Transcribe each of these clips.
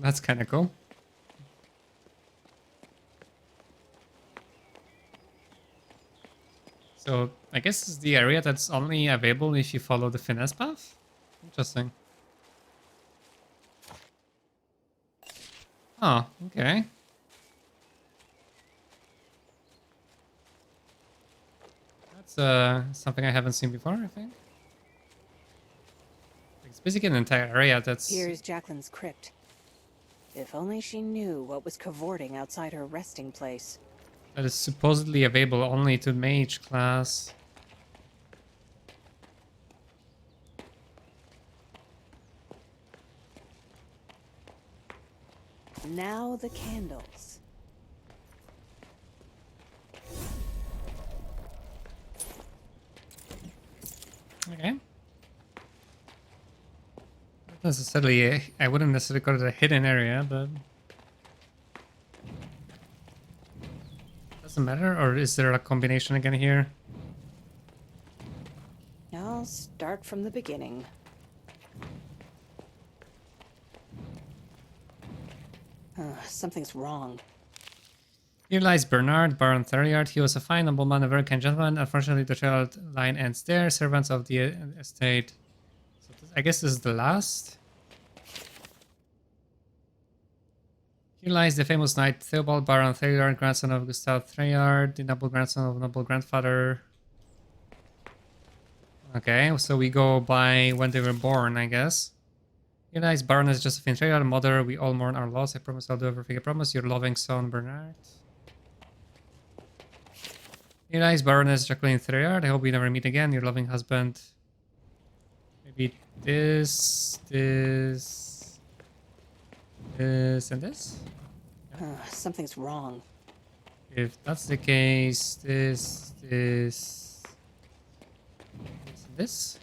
That's kind of cool. So I guess it's the area that's only available if you follow the finesse path. Interesting. Oh, okay. That's something I haven't seen before, I think. It's basically an entire area that's... Here's Jacqueline's crypt. If only she knew what was cavorting outside her resting place. that is supposedly available only to Mage class. Now the candles. Okay. Not necessarily, I wouldn't necessarily call it a hidden area, but... Doesn't matter, or is there a combination again here? I'll start from the beginning. Something's wrong. Here lies Bernard, Baron Theriard. He was a fine nobleman, a very kind gentleman. Unfortunately, the child line ends there. Servants of the estate. So I guess this is the last. Here lies the famous knight Theobald Baron Theriard, grandson of Gustav Theriard, the noble grandson of noble grandfather. Okay, so we go by when they were born, I guess. Here lies Baroness Josephine Theriard, mother. We all mourn our loss. I promise I'll do everything I promise. Your loving son, Bernard. Here lies Baroness Jacqueline Theriard. I hope we never meet again. Your loving husband. Maybe this, and this? Something's wrong. If that's the case, this, and this?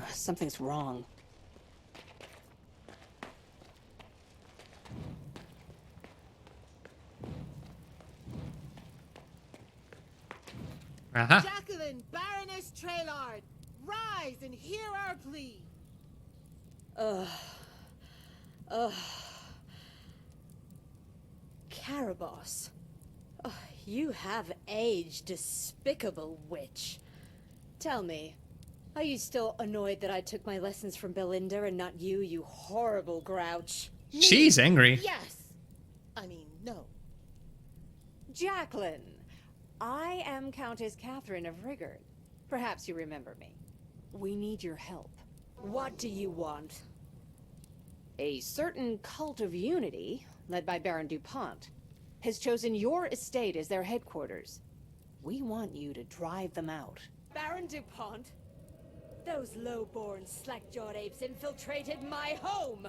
Something's wrong. Aha! Jacqueline, Baroness Trailard, rise and hear our plea. Caraboss. Oh, you have aged, despicable witch. Tell me, are you still annoyed that I took my lessons from Belinda and not you, you horrible grouch? She's angry. Yes. I mean, no. Jacqueline, I am Countess Catherine of Rigord. Perhaps you remember me. We need your help. What do you want? A certain cult of unity, led by Baron DuPont, has chosen your estate as their headquarters. We want you to drive them out. Baron DuPont? Those low-born, slack-jawed apes infiltrated my home!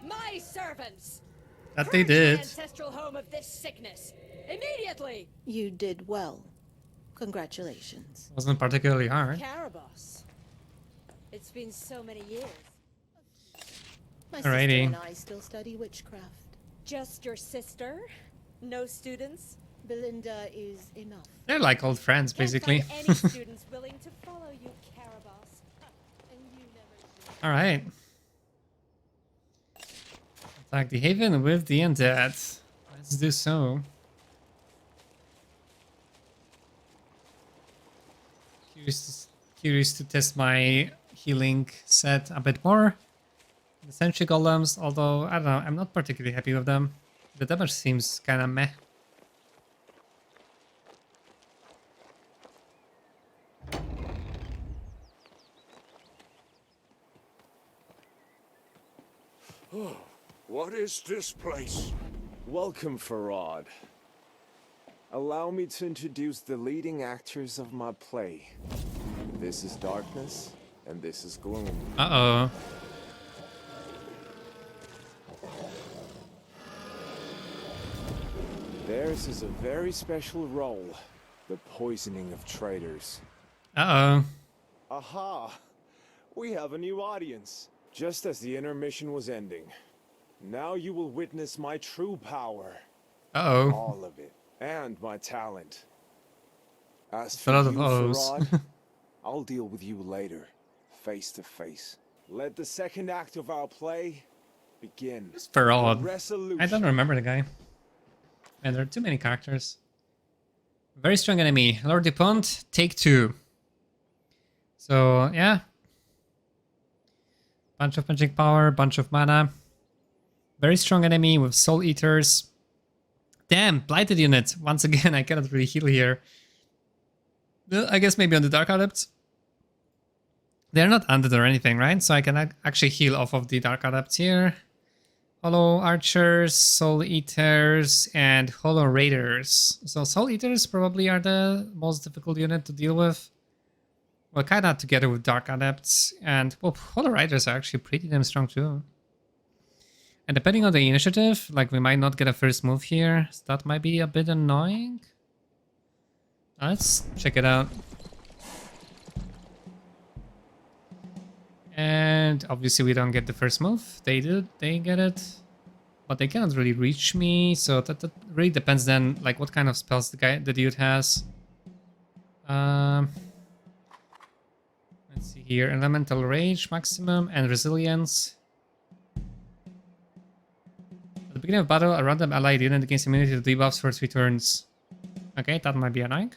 My servants! That they Purge the did. ancestral home of this sickness! Immediately! You did well. Congratulations. Wasn't particularly hard. Caraboss. It's been so many years. My Alrighty. sister and I still study witchcraft. Just your sister? No students? Belinda is enough. They're like old friends, basically. Can't find any students willing to follow you, Caraboss. And you never Alright. Attack the Haven with the Undead. Let's do so. Curious to test my healing set a bit more. The Sentry Golems, although, I don't know, I'm not particularly happy with them. The damage seems kinda meh. What is this place? Welcome, Farad. Allow me to introduce the leading actors of my play. This is darkness, and this is gloom. Uh-oh. Theirs is a very special role, the poisoning of traitors. Uh-oh. Aha! We have a new audience. Just as the intermission was ending. Now you will witness my true power. Uh-oh. All of it. And my talent. As A for lot you, of O's. Farad, I'll deal with you later, face to face. Let the second act of our play Begin. Farad. Resolution. I don't remember the guy. And there are too many characters. Very strong enemy. Lord DuPont, take 2. So, yeah. Bunch of magic power, bunch of mana. Very strong enemy with Soul Eaters. Damn, Blighted unit. Once again, I cannot really heal here. Well, I guess maybe on the Dark Adepts. They're not undead or anything, right? So I can actually heal off of the Dark Adepts here. Hollow Archers, Soul Eaters, and Hollow Raiders. So Soul Eaters probably are the most difficult unit to deal with. Well, kinda together with Dark Adepts. And, well, Hollow Raiders are actually pretty damn strong too. And depending on the initiative, like we might not get a first move here. So that might be a bit annoying. Let's check it out. And obviously we don't get the first move. They did, they get it. But they cannot really reach me, so that really depends then, like what kind of spells the dude has. Let's see here, Elemental Rage maximum and Resilience. At the beginning of battle, a random allied unit gains immunity to debuffs for 3 turns. Okay, that might be annoying.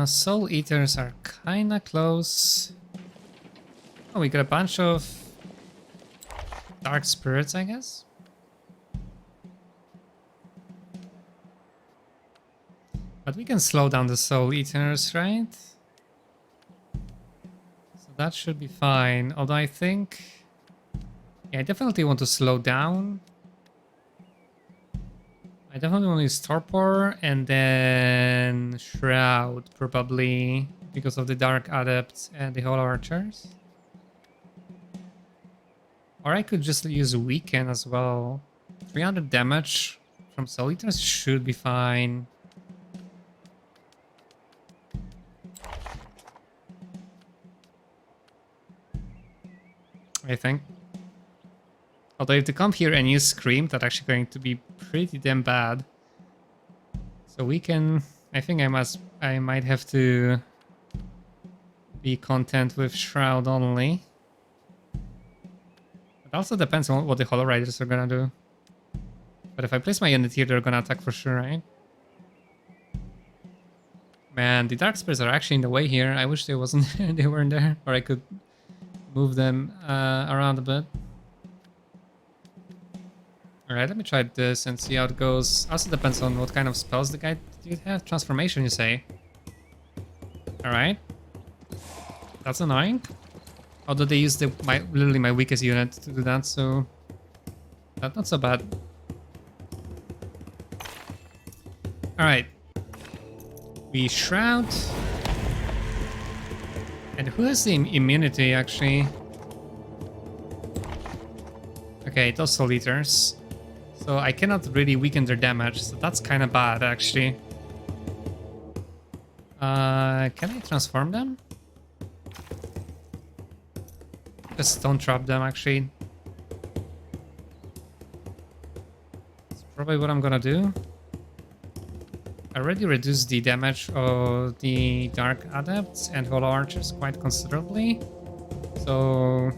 Soul Eaters are kinda close. Oh, we got a bunch of Dark Spirits, I guess. But we can slow down the Soul Eaters, right? So that should be fine. Although I think... yeah, I definitely want to slow down. I definitely want to use Torpor and then Shroud, probably, because of the Dark Adepts and the Hollow Archers. Or I could just use Weaken as well. 300 damage from Soul Eaters should be fine. I think. Although if they come here and use Scream, that's actually going to be pretty damn bad. So we can... I think I might have to be content with Shroud only. It also depends on what the Hollow Riders are gonna do. But if I place my unit here, they're gonna attack for sure, right? Man, the Dark Spirits are actually in the way here. I wish they weren't there, or I could move them around a bit. Alright, let me try this and see how it goes. Also depends on what kind of spells the guy did have. Transformation, you say? Alright. That's annoying. Although they used literally my weakest unit to do that, so... that's not so bad. Alright. We Shroud. And who has the immunity, actually? Okay, those Soul Eaters. So I cannot really weaken their damage, so that's kind of bad, actually. Can I transform them? Just Stone Trap them, actually. That's probably what I'm gonna do. I already reduced the damage of the Dark Adepts and Hollow Archers quite considerably. So...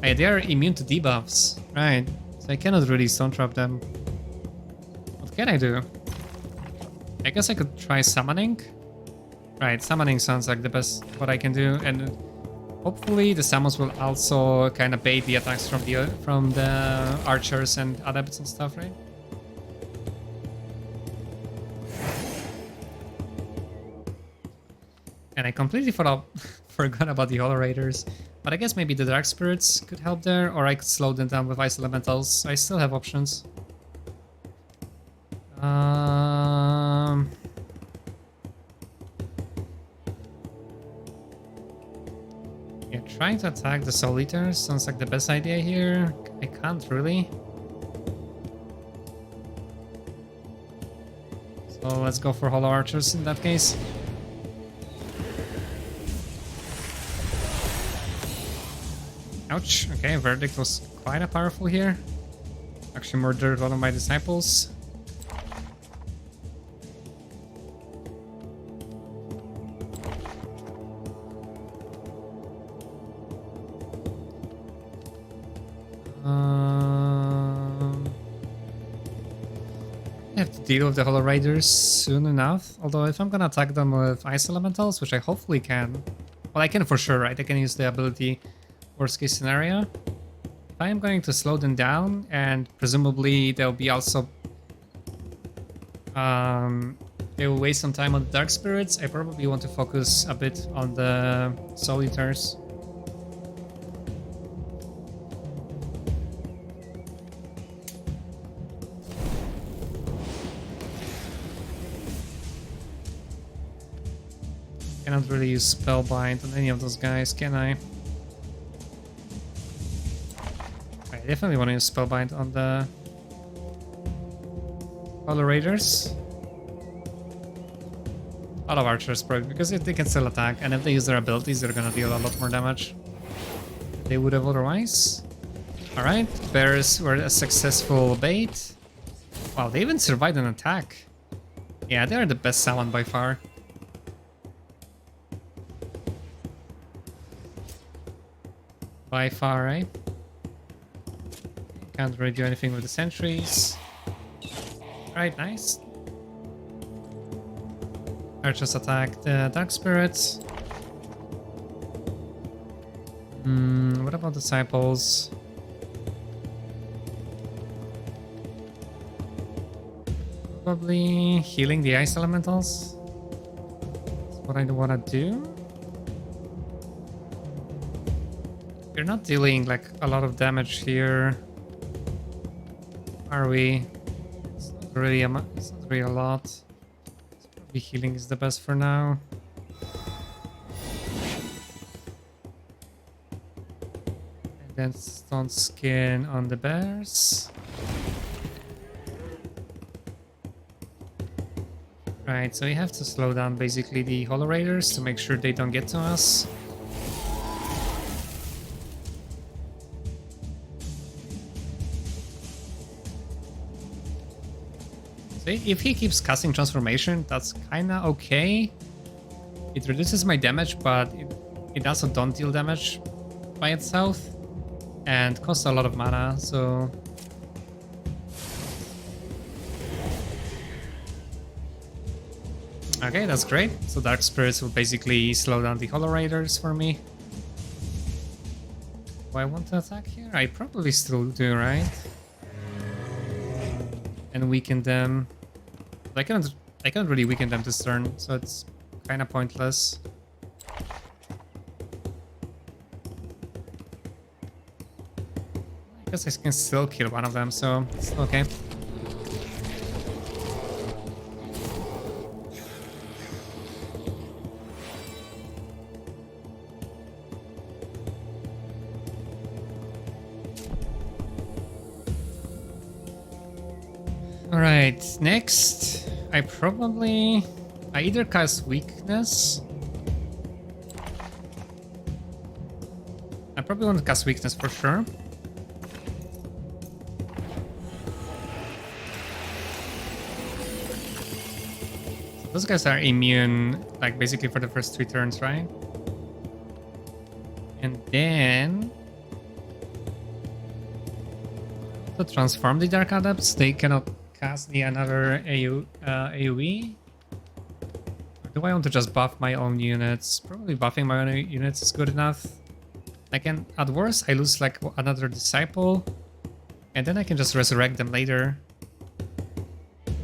hey, they are immune to debuffs, right? So I cannot really Stone Trap them. What can I do? I guess I could try summoning. Right, summoning sounds like the best what I can do, and hopefully the summons will also kind of bait the attacks from the archers and adepts and stuff, right? And I completely forgot about the Hollow Raiders. But I guess maybe the Dark Spirits could help there, or I could slow them down with Ice Elementals. I still have options. Yeah, trying to attack the Soul Eaters sounds like the best idea here. I can't really. So let's go for Hollow Archers in that case. Ouch. Okay, Verdict was quite powerful here. Actually murdered one of my disciples. I have to deal with the Hollow Raiders soon enough. Although if I'm gonna attack them with Ice Elementals, which I hopefully can. Well, I can for sure, right? I can use the ability worst case scenario. If I am going to slow them down, and presumably they'll be also... they will waste some time on the Dark Spirits, I probably want to focus a bit on the Soul Eaters. Cannot really use Spellbind on any of those guys, can I? I definitely want to use Spellbind on the Hollow Raiders. A lot of archers probably, because if they can still attack, and if they use their abilities, they're gonna deal a lot more damage than they would have otherwise. Alright, bears were a successful bait. Wow, they even survived an attack. Yeah, they're the best summon by far. By far, right? Can't really do anything with the sentries. Alright, nice. Archers attack the Dark Spirits. What about Disciples? Probably healing the Ice Elementals. That's what I want to do. We're not dealing like a lot of damage here, are we? It's not really a lot. So probably healing is the best for now. And then Stone Skin on the bears. Right, so we have to slow down basically the Hollow Raiders to make sure they don't get to us. If he keeps casting Transformation, that's kinda okay. It reduces my damage, but it also don't deal damage by itself. And costs a lot of mana, so... Okay, that's great. So Dark Spirits will basically slow down the Hollow Raiders for me. Do I want to attack here? I probably still do, right? And weaken them. I can't really weaken them this turn, so it's kind of pointless. I guess I can still kill one of them, so it's okay. Alright, next, I either cast Weakness. I probably want to cast Weakness for sure. So those guys are immune, like basically for the first 3 turns, right? And then... to transform the Dark Adepts, they cannot cast the another AoE? Or do I want to just buff my own units? Probably buffing my own units is good enough. I can, at worst, I lose like another Disciple, and then I can just resurrect them later.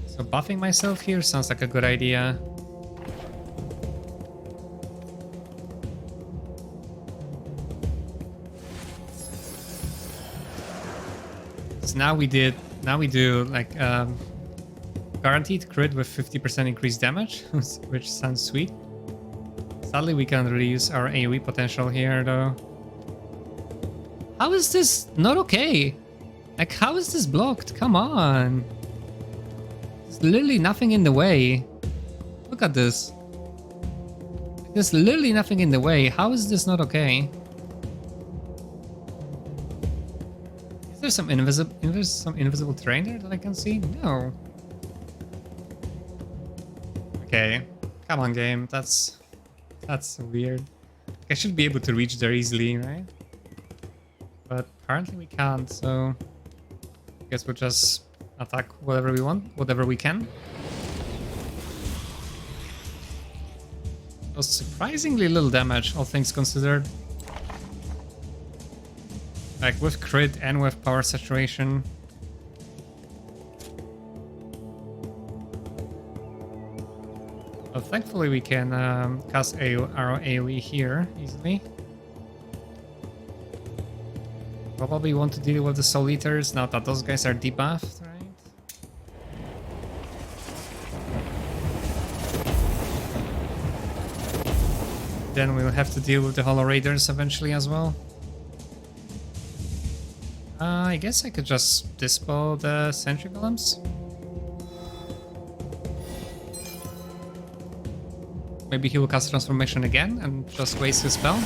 So buffing myself here sounds like a good idea. So now we do like guaranteed crit with 50% increased damage, which sounds sweet. Sadly, we can't really use our AoE potential here, though. How is this not okay? Like, how is this blocked? Come on. There's literally nothing in the way. Look at this. There's literally nothing in the way. How is this not okay? Is there some invisible terrain there that I can see? No. Okay. Come on, game. That's weird. I should be able to reach there easily, right? But currently we can't, so I guess we'll just attack whatever we want, whatever we can. It was surprisingly little damage, all things considered. Like with crit and with power saturation. Well, thankfully we can cast our AoE here easily. Probably want to deal with the Soul Eaters now that those guys are debuffed, right? Then we'll have to deal with the Hollow Raiders eventually as well. I guess I could just dispel the Sentry Golems. Maybe he will cast Transformation again and just waste his spell.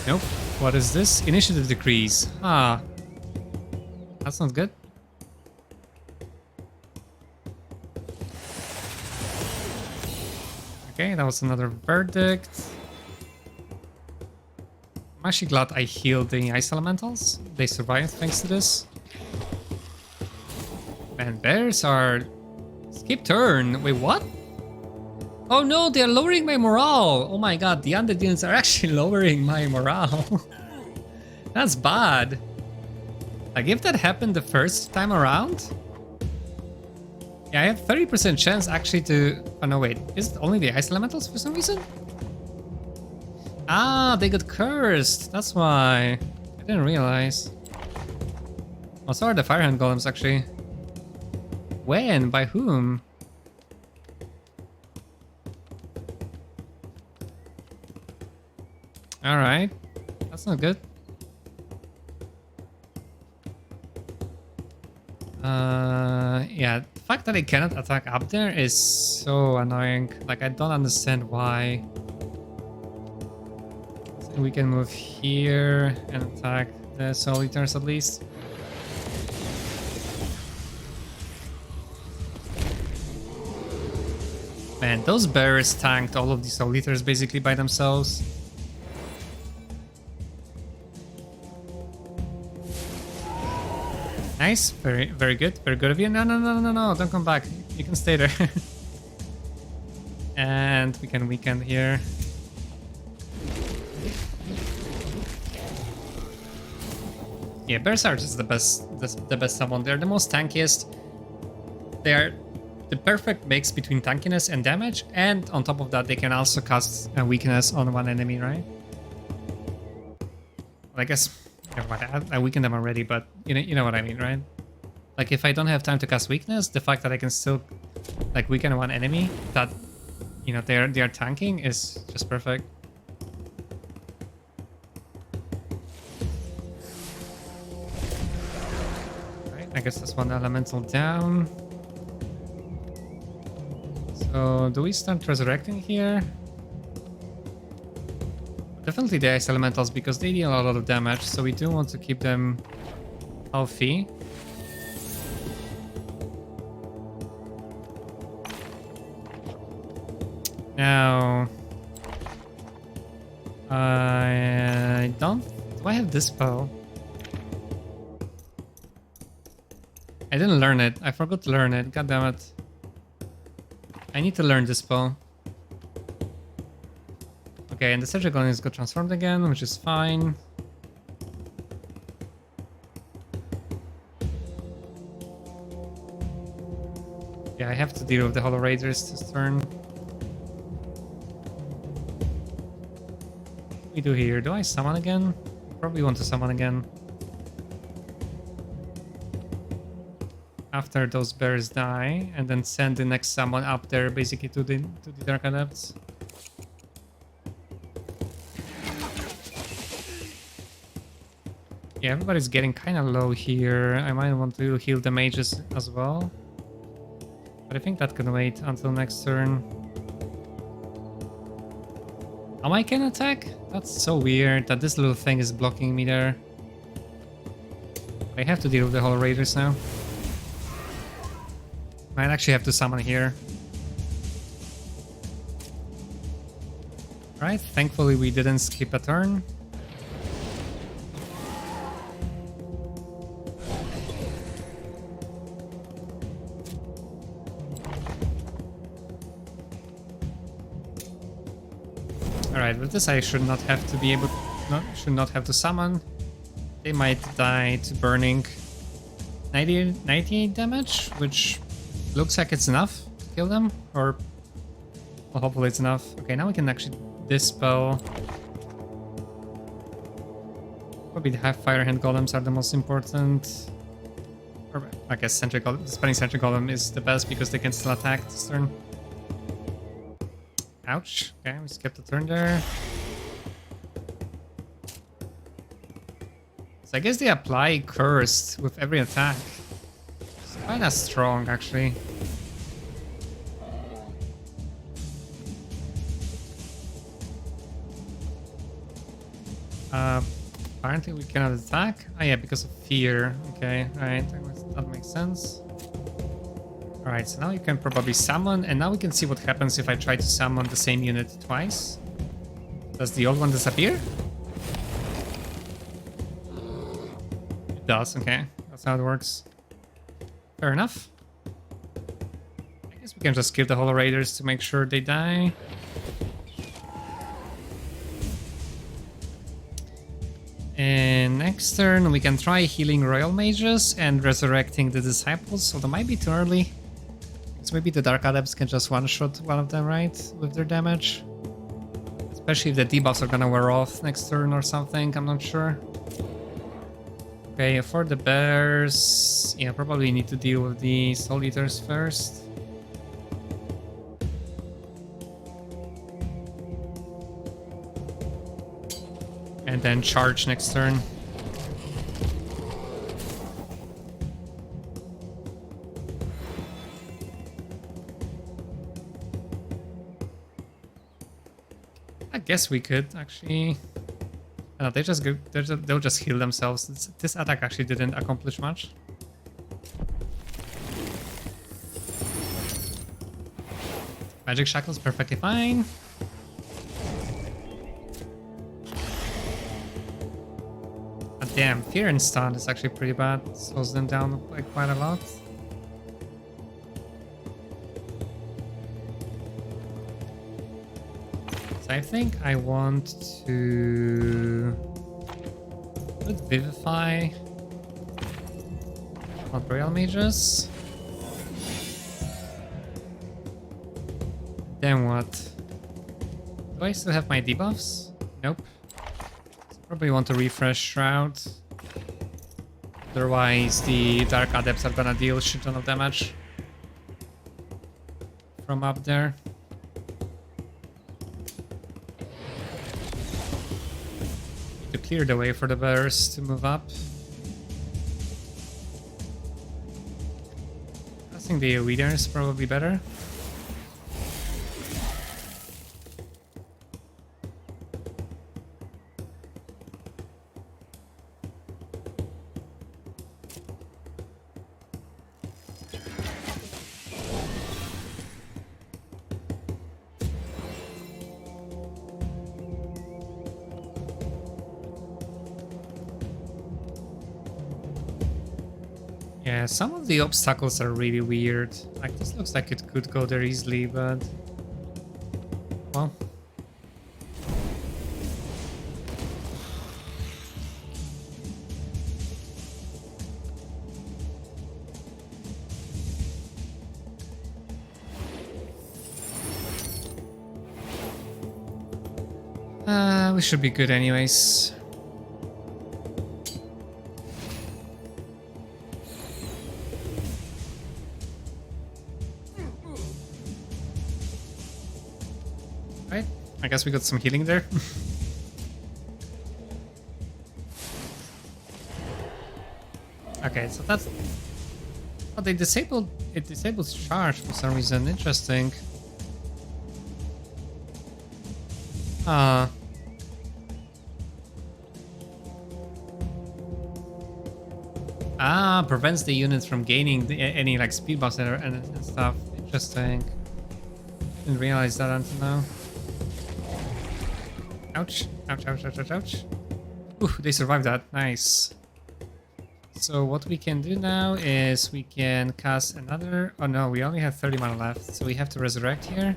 Nope. What is this? Initiative decrease. Ah. That's not good. Okay, that was another verdict. I'm actually glad I healed the Ice Elementals. They survived thanks to this. And bears are... Skip turn. Wait, what? Oh no, they're lowering my morale. Oh my god, the undead units are actually lowering my morale. That's bad. Like, if that happened the first time around... Yeah, I have 30% chance actually to... Oh no, wait. Is it only the Ice Elementals for some reason? Ah, they got cursed. That's why. I didn't realize. Oh, so are the Firehand Golems actually. When? By whom? Alright. That's not good. Yeah, the fact that I cannot attack up there is so annoying. Like, I don't understand why. So we can move here and attack the Soul Eaters at least. Man, those bears tanked all of these Soul Eaters basically by themselves. Nice, very good, very good of you. No, don't come back. You can stay there. And we can weaken here. Yeah, bears are just the best summon. They're the most tankiest. They are the perfect mix between tankiness and damage, and on top of that, they can also cast a weakness on one enemy, right? Well, I guess. Never mind, I weakened them already, but you know what I mean, right? Like, if I don't have time to cast weakness, the fact that I can still like weaken one enemy that they are tanking is just perfect. Right, I guess that's one elemental down. So do we start resurrecting here? Definitely the Ice Elementals, because they deal a lot of damage, so we do want to keep them healthy. Now... I don't... Do I have this spell? I didn't learn it. I forgot to learn it. God damn it. I need to learn this spell. Okay, and the surgical units got transformed again, which is fine. Yeah, I have to deal with the Hollow Raiders this turn. What do we do here? Do I summon again? Probably want to summon again. After those bears die, and then send the next summon up there, basically to the Dark Adepts. Yeah, everybody's getting kind of low here. I might want to heal the mages as well. But I think that can wait until next turn. I can attack? That's so weird that this little thing is blocking me there. I have to deal with the Hollow Raiders now. Might actually have to summon here. Right, thankfully we didn't skip a turn. Alright, with this I should not have to be able... should not have to summon. They might die to burning. 98 damage, which looks like it's enough to kill them. Or... well, hopefully it's enough. Okay, now we can actually dispel. Probably the fire hand golems are the most important. Or I guess dispelling sentry golem is the best because they can still attack this turn. Ouch. Okay, we skipped a turn there. So I guess they apply cursed with every attack. It's kinda strong actually. Apparently we cannot attack. Ah yeah, because of fear. Okay, alright, that makes sense. Alright, so now you can probably summon, and now we can see what happens if I try to summon the same unit twice. Does the old one disappear? It does, okay. That's how it works. Fair enough. I guess we can just kill the Hollow Raiders to make sure they die. And next turn we can try healing Royal Mages and resurrecting the Disciples, although might be too early. So maybe the Dark Adepts can just one-shot one of them, right? With their damage. Especially if the debuffs are gonna wear off next turn or something, I'm not sure. Okay, for the bears... yeah, probably need to deal with the Soul Eaters first. And then charge next turn. I guess we could actually. No, they'll just heal themselves. This attack actually didn't accomplish much. Magic Shackle's perfectly fine. Damn, Fear and Stun is actually pretty bad. Slows them down like quite a lot. So I think I want to put Vivify on Royal Mages. Then what? Do I still have my debuffs? Nope. Probably want to refresh Shroud. Otherwise, the Dark Adepts are gonna deal a shit ton of damage from up there. To clear the way for the bears to move up. I think the leader is probably better. Yeah, some of the obstacles are really weird. Like, this looks like it could go there easily, but... well... we should be good anyways. Right, I guess we got some healing there. Okay, so that's... oh, they disabled... it disables charge for some reason. Interesting. Ah, prevents the units from gaining any like speed buffs and stuff. Interesting. Didn't realize that until now. Ouch. Ouch, ouch, ouch, ouch, ouch. Ooh, they survived that. Nice. So what we can do now is we can cast another... oh no, we only have 30 mana left, so we have to resurrect here.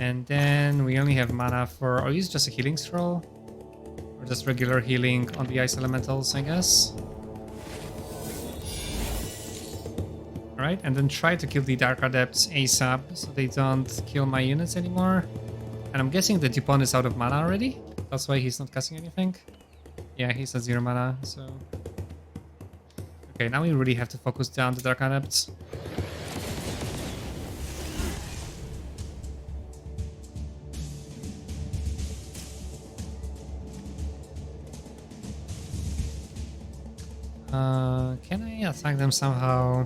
And then we only have mana for... I'll use just a healing scroll. Or just regular healing on the ice elementals, I guess. Alright, and then try to kill the Dark Adepts ASAP so they don't kill my units anymore. And I'm guessing that Dupont is out of mana already. That's why he's not casting anything. Yeah, he's at 0 mana, so... Okay, now we really have to focus down the Dark Adepts. Can I attack them somehow?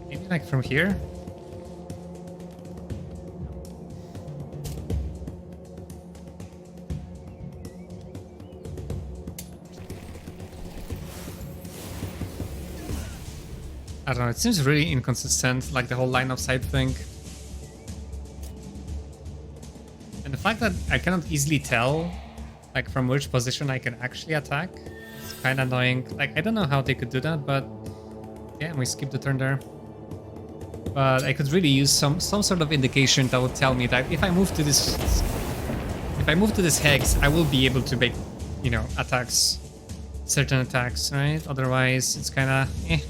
Maybe like from here? I don't know, it seems really inconsistent, like the whole line of sight thing. And the fact that I cannot easily tell, like, from which position I can actually attack, is kind of annoying. Like, I don't know how they could do that, but yeah, we skipped the turn there. But I could really use some sort of indication that would tell me that if I move to this hex, I will be able to make, you know, attacks, certain attacks, right? Otherwise, it's kind of eh.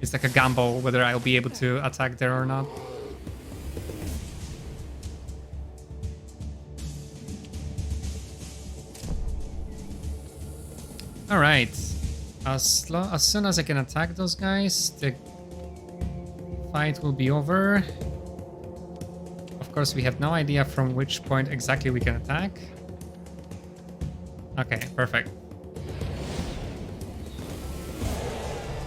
It's like a gamble whether I'll be able to attack there or not. Alright. As soon as I can attack those guys, the fight will be over. Of course, we have no idea from which point exactly we can attack. Okay, perfect.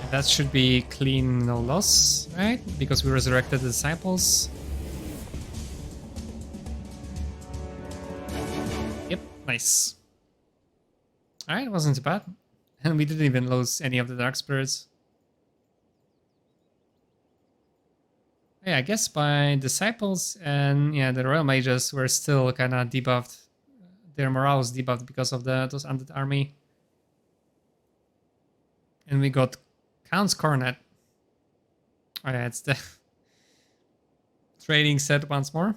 That should be clean, no loss, right? Because we resurrected the disciples. Yep, nice. Alright, wasn't too bad. And we didn't even lose any of the dark spirits. Yeah, I guess my disciples and yeah, the royal mages were still kind of debuffed. Their morale was debuffed because of those undead army. And we got Count's Coronet. Oh yeah, it's the trading set once more,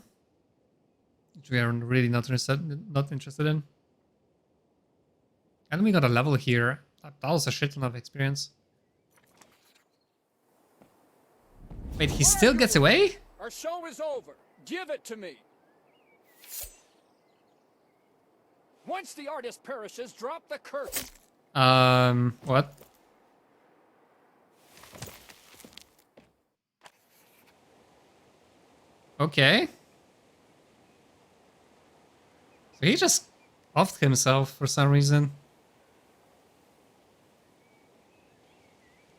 which we are really not interested in. And we got a level here. That was a shit ton of experience. Wait, he still gets away? Our show is over. Give it to me. Once the artist perishes, drop the curtain. What? Okay. So he just offed himself for some reason.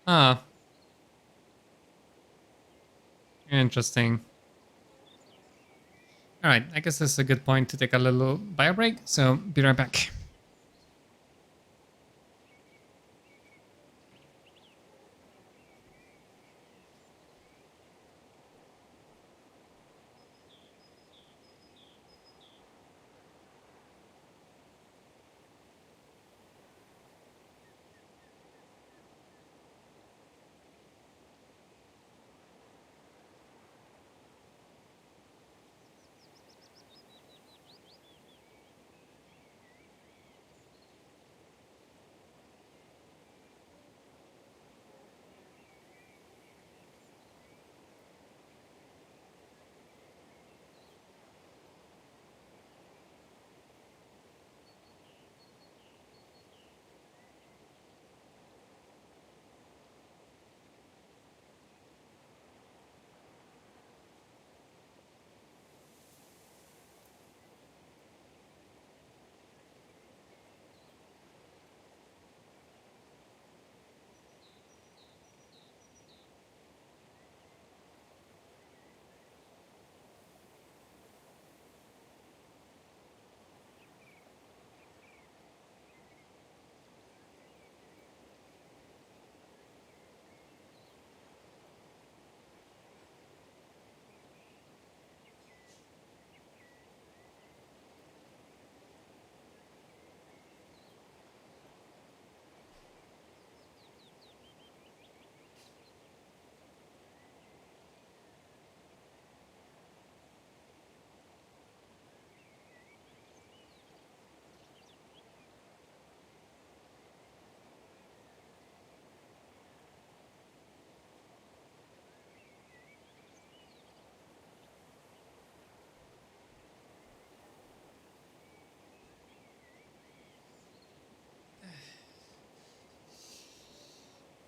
Ah. Interesting. Alright, I guess this is a good point to take a little bio break, so be right back.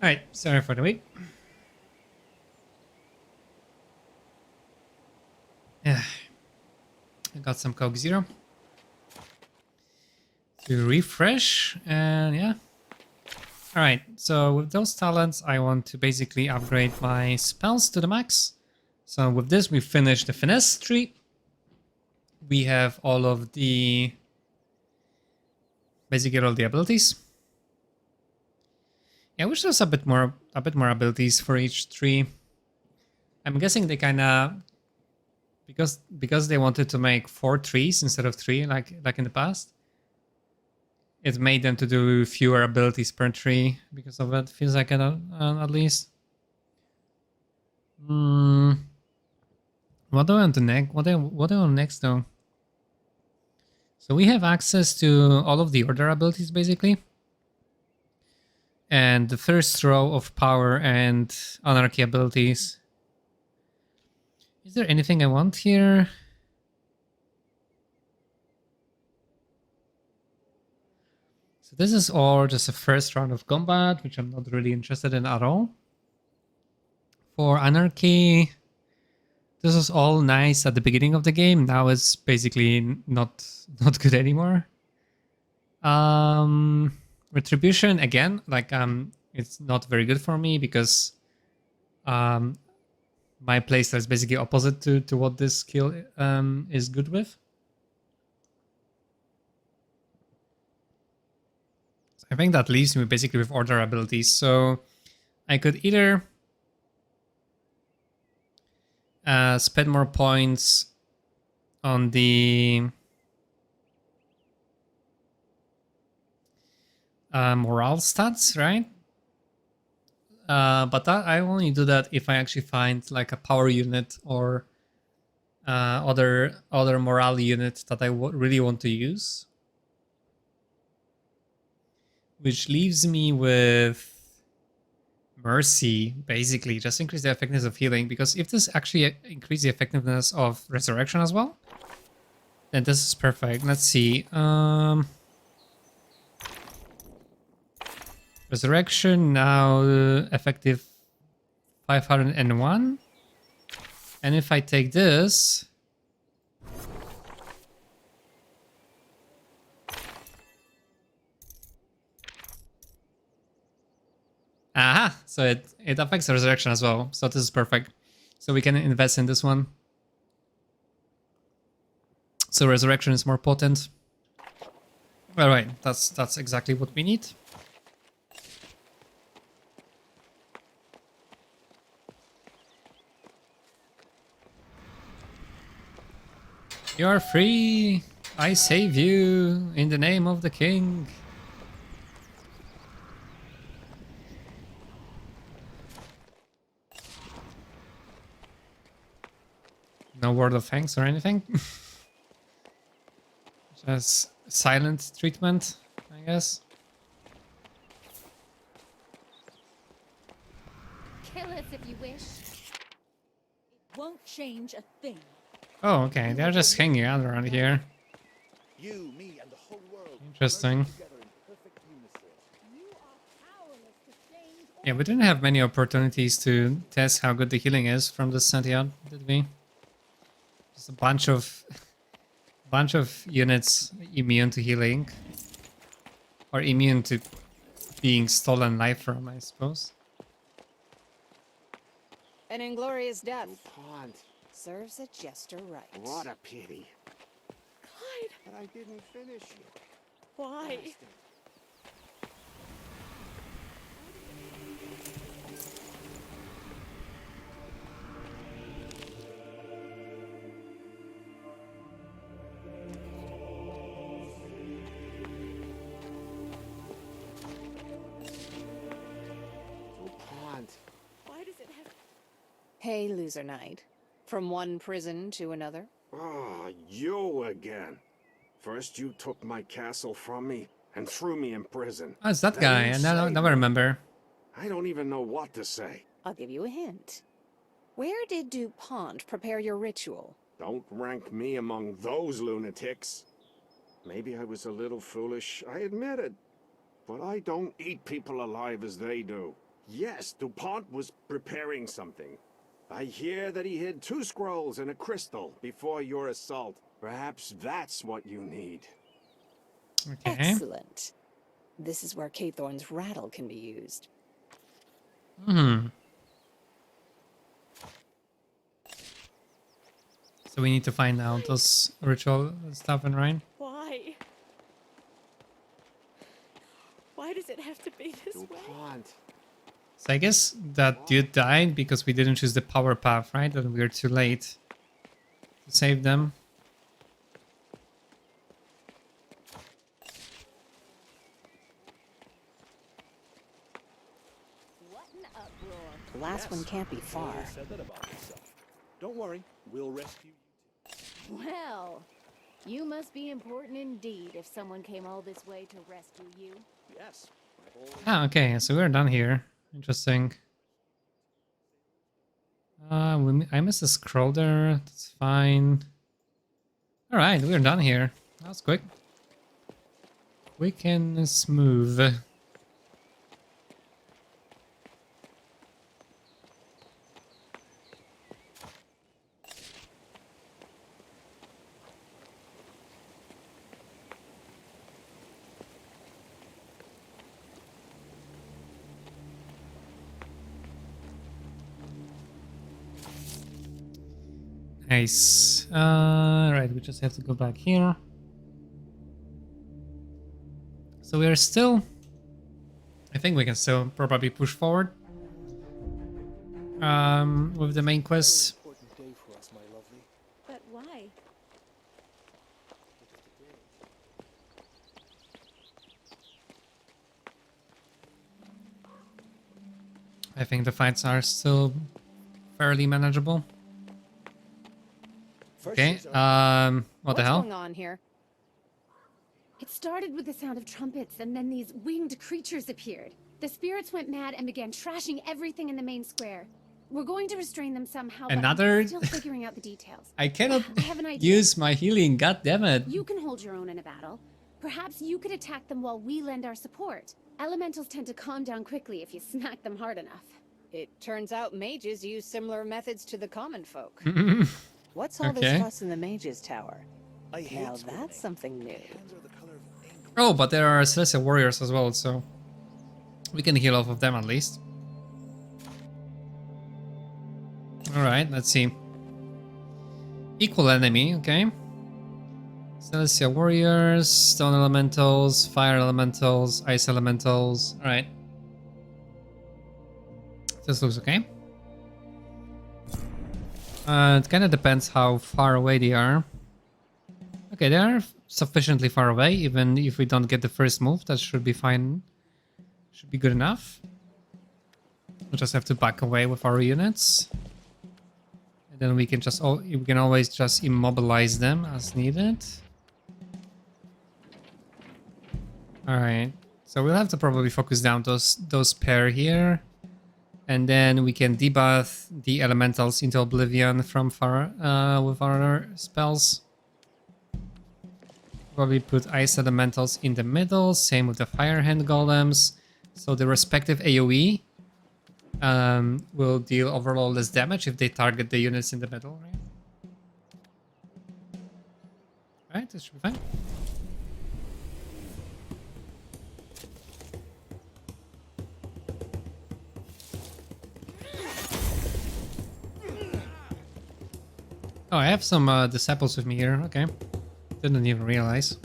Alright, sorry for the wait. Yeah. I got some Coke Zero to refresh, and yeah. Alright, so with those talents, I want to basically upgrade my spells to the max. So with this, we finished the finesse tree. We have all of the... basically all the abilities. Yeah, I wish there's a bit more abilities for each tree. I'm guessing they kinda... because they wanted to make 4 trees instead of 3 like in the past. It made them to do fewer abilities per tree because of it. Feels like it, at least. What do I want to next? What do I want next though? So we have access to all of the order abilities basically, and the first row of power and anarchy abilities. Is there anything I want here? So this is all just a first round of combat, which I'm not really interested in at all. For anarchy, this was all nice at the beginning of the game. Now it's basically not good anymore. Retribution again, like it's not very good for me because my playstyle is basically opposite to what this skill is good with. So I think that leaves me basically with order abilities. So I could either spend more points on the morale stats, right? But I only do that if I actually find like a power unit or other morale unit that I really want to use. Which leaves me with Mercy, basically. Just increase the effectiveness of healing, because if this actually increase the effectiveness of Resurrection as well, then this is perfect. Let's see. Resurrection now effective 501. And if I take this... Aha! So it affects Resurrection as well. So this is perfect. So we can invest in this one. So Resurrection is more potent. Alright, that's exactly what we need. You are free! I save you in the name of the king. No word of thanks or anything. Just silent treatment, I guess. Kill us if you wish. It won't change a thing. Oh, okay. They're just hanging out around here. You, me, and the whole world Interesting. together in perfect unison. You are powerless to change. Yeah, we didn't have many opportunities to test how good the healing is from the Sentient, did we? Just a bunch of units immune to healing. Or immune to being stolen life from, I suppose. An inglorious death Pond, serves a jester right. what a pity. Clyde, But I didn't finish it. why? Pond. Why does it have... Hey, loser knight. From one prison to another? Ah, you again. First you took my castle from me and threw me in prison. Oh, it's that Then guy. you I saved never me. remember. I don't even know what to say. I'll give you a hint. Where did DuPont prepare your ritual? Don't rank me among those lunatics. Maybe I was a little foolish, I admit it. But I don't eat people alive as they do. Yes, DuPont was preparing something. I hear that he hid 2 scrolls and a crystal before your assault. Perhaps that's what you need. Okay. Excellent. This is where Kaythorn's rattle can be used. So we need to find out those ritual stuff and right? Why? Why does it have to be this way? DuPont. So I guess that dude died because we didn't choose the power path, right? And we were too late to save them. What an uproar. The last one can't be far. Don't worry, we'll rescue you. Well, you must be important indeed if someone came all this way to rescue you. Yes. Ah, okay, so we're done here. Interesting. I missed a scroll there. That's fine. All right, we're done here. That was quick. Quick and smooth. Nice. Right, we just have to go back here. So we are still... I think we can still probably push forward. With the main quest. Important day for us, my lovely. But why? I think the fights are still fairly manageable. Okay, what the What's hell? going on here? It started with the sound of trumpets, and then these winged creatures appeared. The spirits went mad and began trashing everything in the main square. We're going to restrain them somehow, Another- but I'm still figuring out the details. I cannot I have an idea. use my healing, god damn it. You can hold your own in a battle. Perhaps you could attack them while we lend our support. Elementals tend to calm down quickly if you smack them hard enough. It turns out mages use similar methods to the common folk. What's all Okay. this fuss in the mage's tower? I hate Now scolding. that's something new. Hands are the color of anger. Oh, but there are Celestial Warriors as well, so we can heal off of them at least. Alright, let's see. Equal enemy, okay. Celestial Warriors, Stone Elementals, Fire Elementals, Ice Elementals. Alright. This looks okay. It kind of depends how far away they are. Okay, they are sufficiently far away. Even if we don't get the first move, that should be fine. Should be good enough. We'll just have to back away with our units. And then we can just we can always just immobilize them as needed. Alright. So we'll have to probably focus down those pair here. And then we can debuff the elementals into oblivion from far with our spells. Probably put ice elementals in the middle, same with the fire hand golems. So the respective AoE will deal overall less damage if they target the units in the middle, right? Alright, this should be fine. Oh, I have some disciples with me here. Okay. Didn't even realize.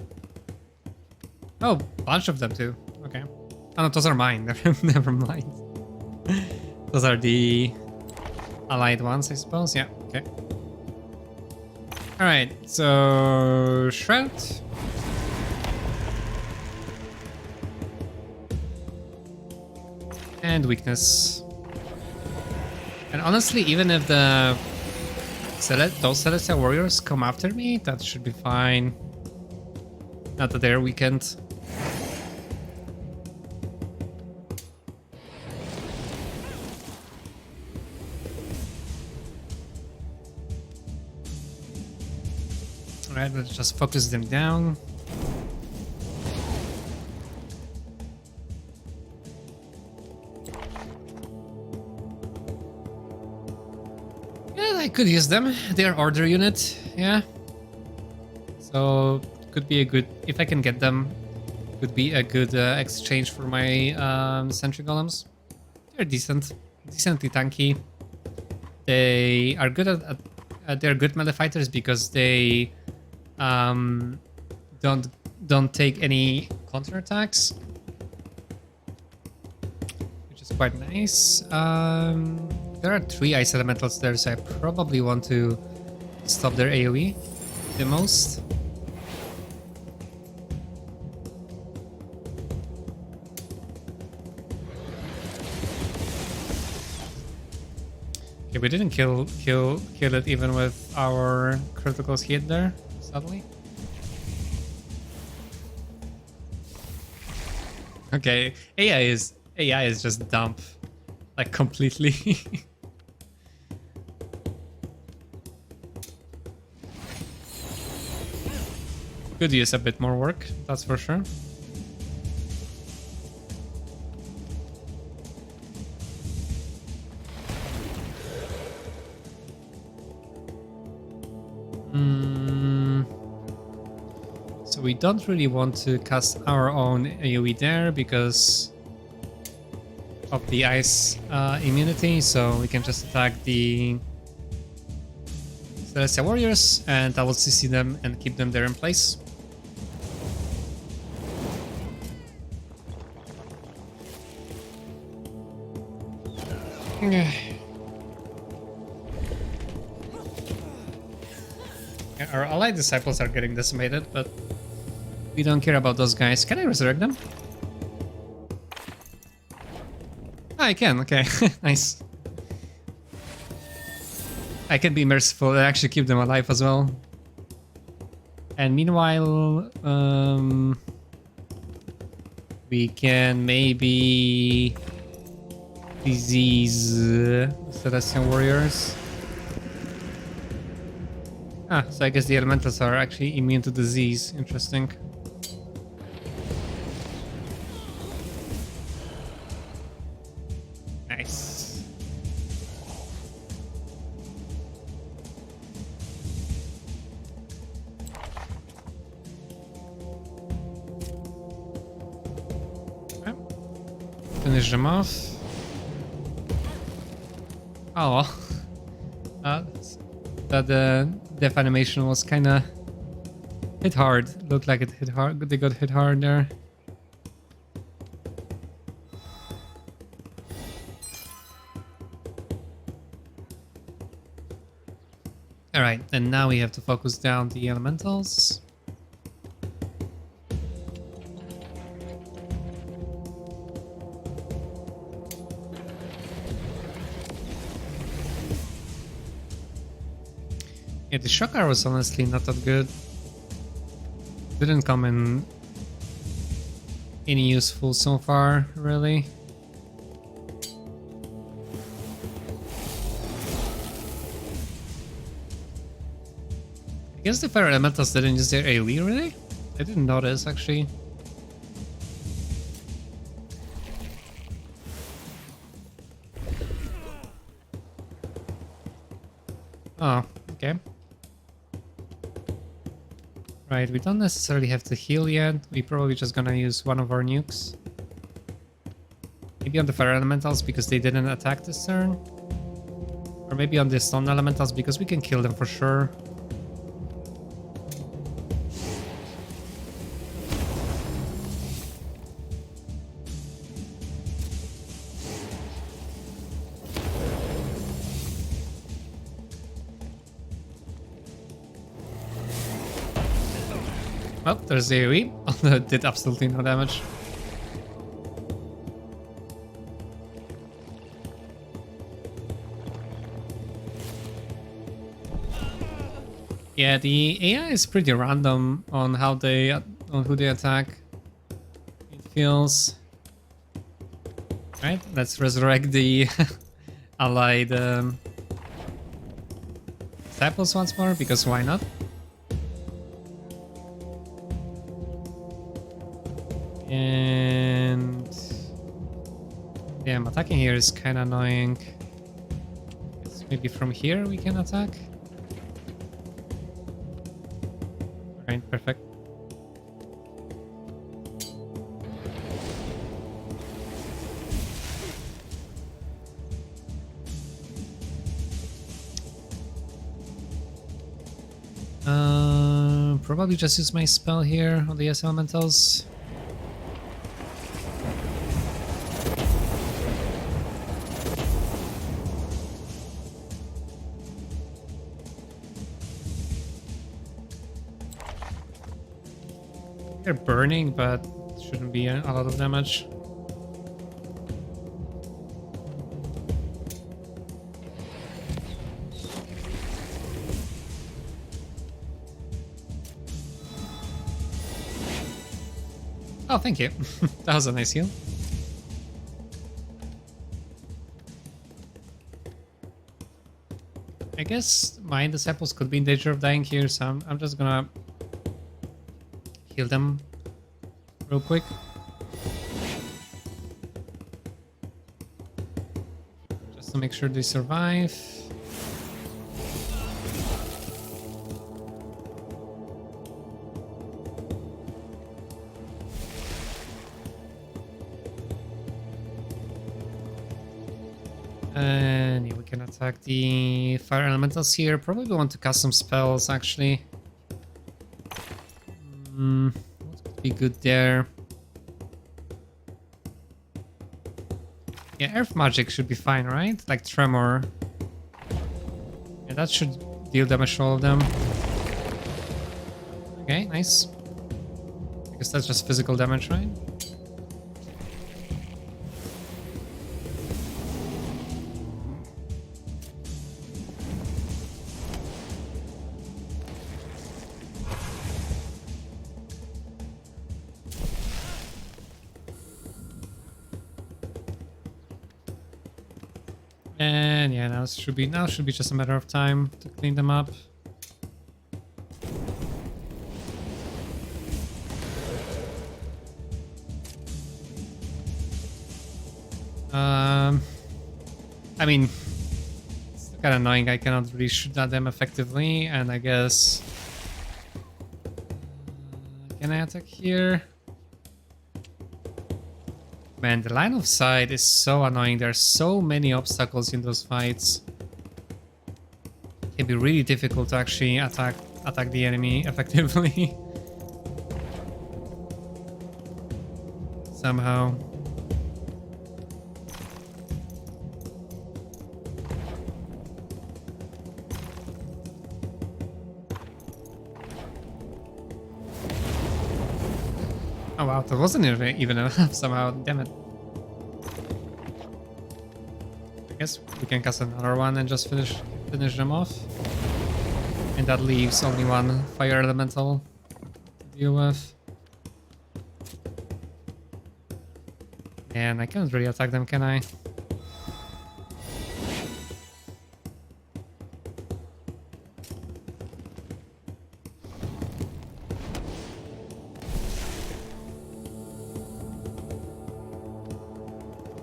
Oh, bunch of them too. Okay. Oh no, those are mine. Never mind. Those are the allied ones, I suppose. Yeah, okay. Alright, so... Shroud. And weakness. And honestly, even if the... those Celestial Warriors come after me, that should be fine. Not that they're weakened. Alright, let's just focus them down. could use them. They're order unit, yeah. So could be a good, if I can get them, could be a good exchange for my sentry golems. They're decently tanky. They are good at they're good melee fighters because they don't take any counterattacks, which is quite nice. There are 3 ice elementals there, so I probably want to stop their AoE the most. Okay, we didn't kill it even with our criticals hit there, sadly. Okay, AI is just dump, like completely. Could use a bit more work, that's for sure. So we don't really want to cast our own AoE there because of the ice immunity, so we can just attack the Celestial Warriors and I will CC them and keep them there in place. Yeah, our allied disciples are getting decimated, but we don't care about those guys. Can I resurrect them? Ah, I can, okay. Nice. I can be merciful and actually keep them alive as well. And meanwhile, we can maybe disease Celestial Warriors. Ah, so I guess the elementals are actually immune to disease. Interesting. Nice. Okay. Finish them off. Oh well. That death animation was kinda hit hard. Looked like it hit hard. They got hit hard there. Alright, and now we have to focus down the elementals. Yeah, the shock arrow was honestly not that good. Didn't come in any useful so far, really. I guess the fire elementals didn't use their AoE, really? I didn't notice, actually. Oh, okay. Right, we don't necessarily have to heal yet. We're probably just gonna use one of our nukes. Maybe on the fire elementals because they didn't attack this turn. Or maybe on the stone elementals because we can kill them for sure. Well, there's the AoE, although it did absolutely no damage. Yeah, the AI is pretty random on how they on who they attack. It feels right. Let's resurrect the allied disciples once more because why not? And damn, attacking here is kind of annoying. Maybe from here we can attack. Alright, perfect. Probably just use my spell here on the S elementals. They're burning, but shouldn't be a lot of damage. Oh, thank you. That was a nice heal. I guess my disciples could be in danger of dying here, so I'm just gonna heal them real quick. Just to make sure they survive. And yeah, we can attack the fire elementals here. Probably want to cast some spells actually. What could be good there? Yeah, earth magic should be fine, right? Like tremor. Yeah, that should deal damage to all of them. Okay, nice. I guess that's just physical damage, right? And yeah, now should be just a matter of time to clean them up. I mean, it's kind of annoying. I cannot really shoot at them effectively, and I guess can I attack here? Man, the line of sight is so annoying. There are so many obstacles in those fights. It can be really difficult to actually attack the enemy effectively. Somehow. Oh wow, that wasn't even enough somehow, damn it. I guess we can cast another one and just finish them off. And that leaves only one fire elemental to deal with. And I can't really attack them, can I?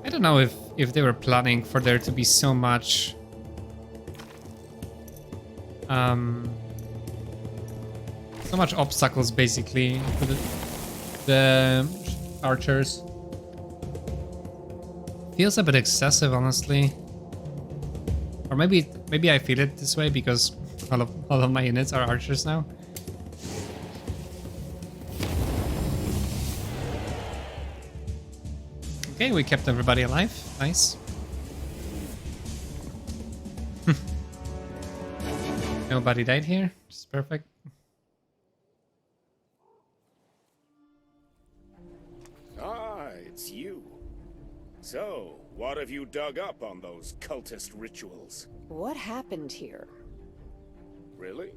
I don't know if they were planning for there to be so much obstacles basically for the archers. Feels a bit excessive, honestly. Or maybe I feel it this way because all of my units are archers now. Okay, we kept everybody alive. Nice. Nobody died here. It's perfect. Ah, it's you. So, what have you dug up on those cultist rituals? What happened here? Really?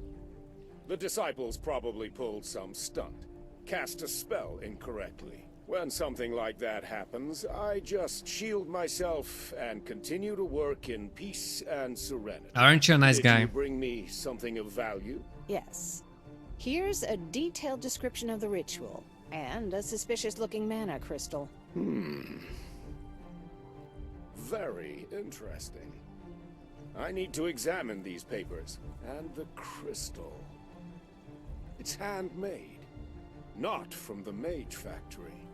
The disciples probably pulled some stunt. Cast a spell incorrectly. When something like that happens, I just shield myself and continue to work in peace and serenity. Aren't you a nice guy? Did you bring me something of value? Yes. Here's a detailed description of the ritual, and a suspicious-looking mana crystal. Very interesting. I need to examine these papers. And the crystal. It's handmade. Not from the Mage factory.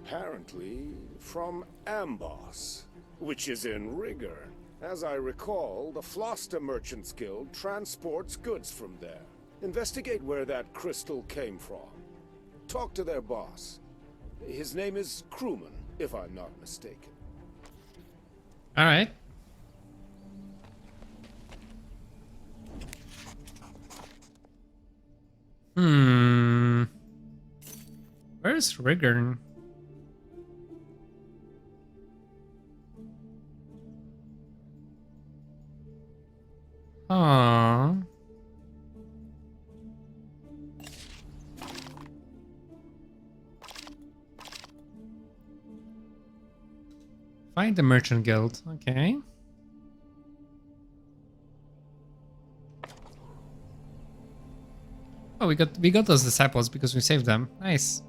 Apparently from Amboss, which is in Rigor. As I recall, the Floster Merchants Guild transports goods from there. Investigate where that crystal came from. Talk to their boss. His name is Crewman, if I'm not mistaken. All right. Where's Rigern? Aww. Find the Merchant Guild. Okay. Oh, we got those disciples because we saved them. Nice.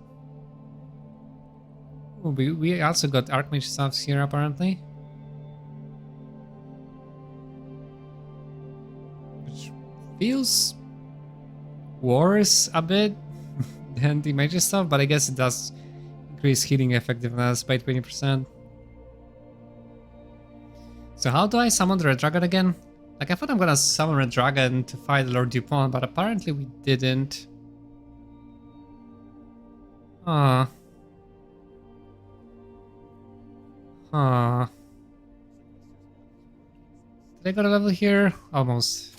Ooh, we also got Archmage stuffs here apparently. Which feels worse a bit than the Mage stuff, but I guess it does increase healing effectiveness by 20%. So how do I summon the Red Dragon again? Like, I thought I'm gonna summon Red Dragon to fight Lord Dupont, but apparently we didn't. Huh. Huh. Did I got a level here? Almost.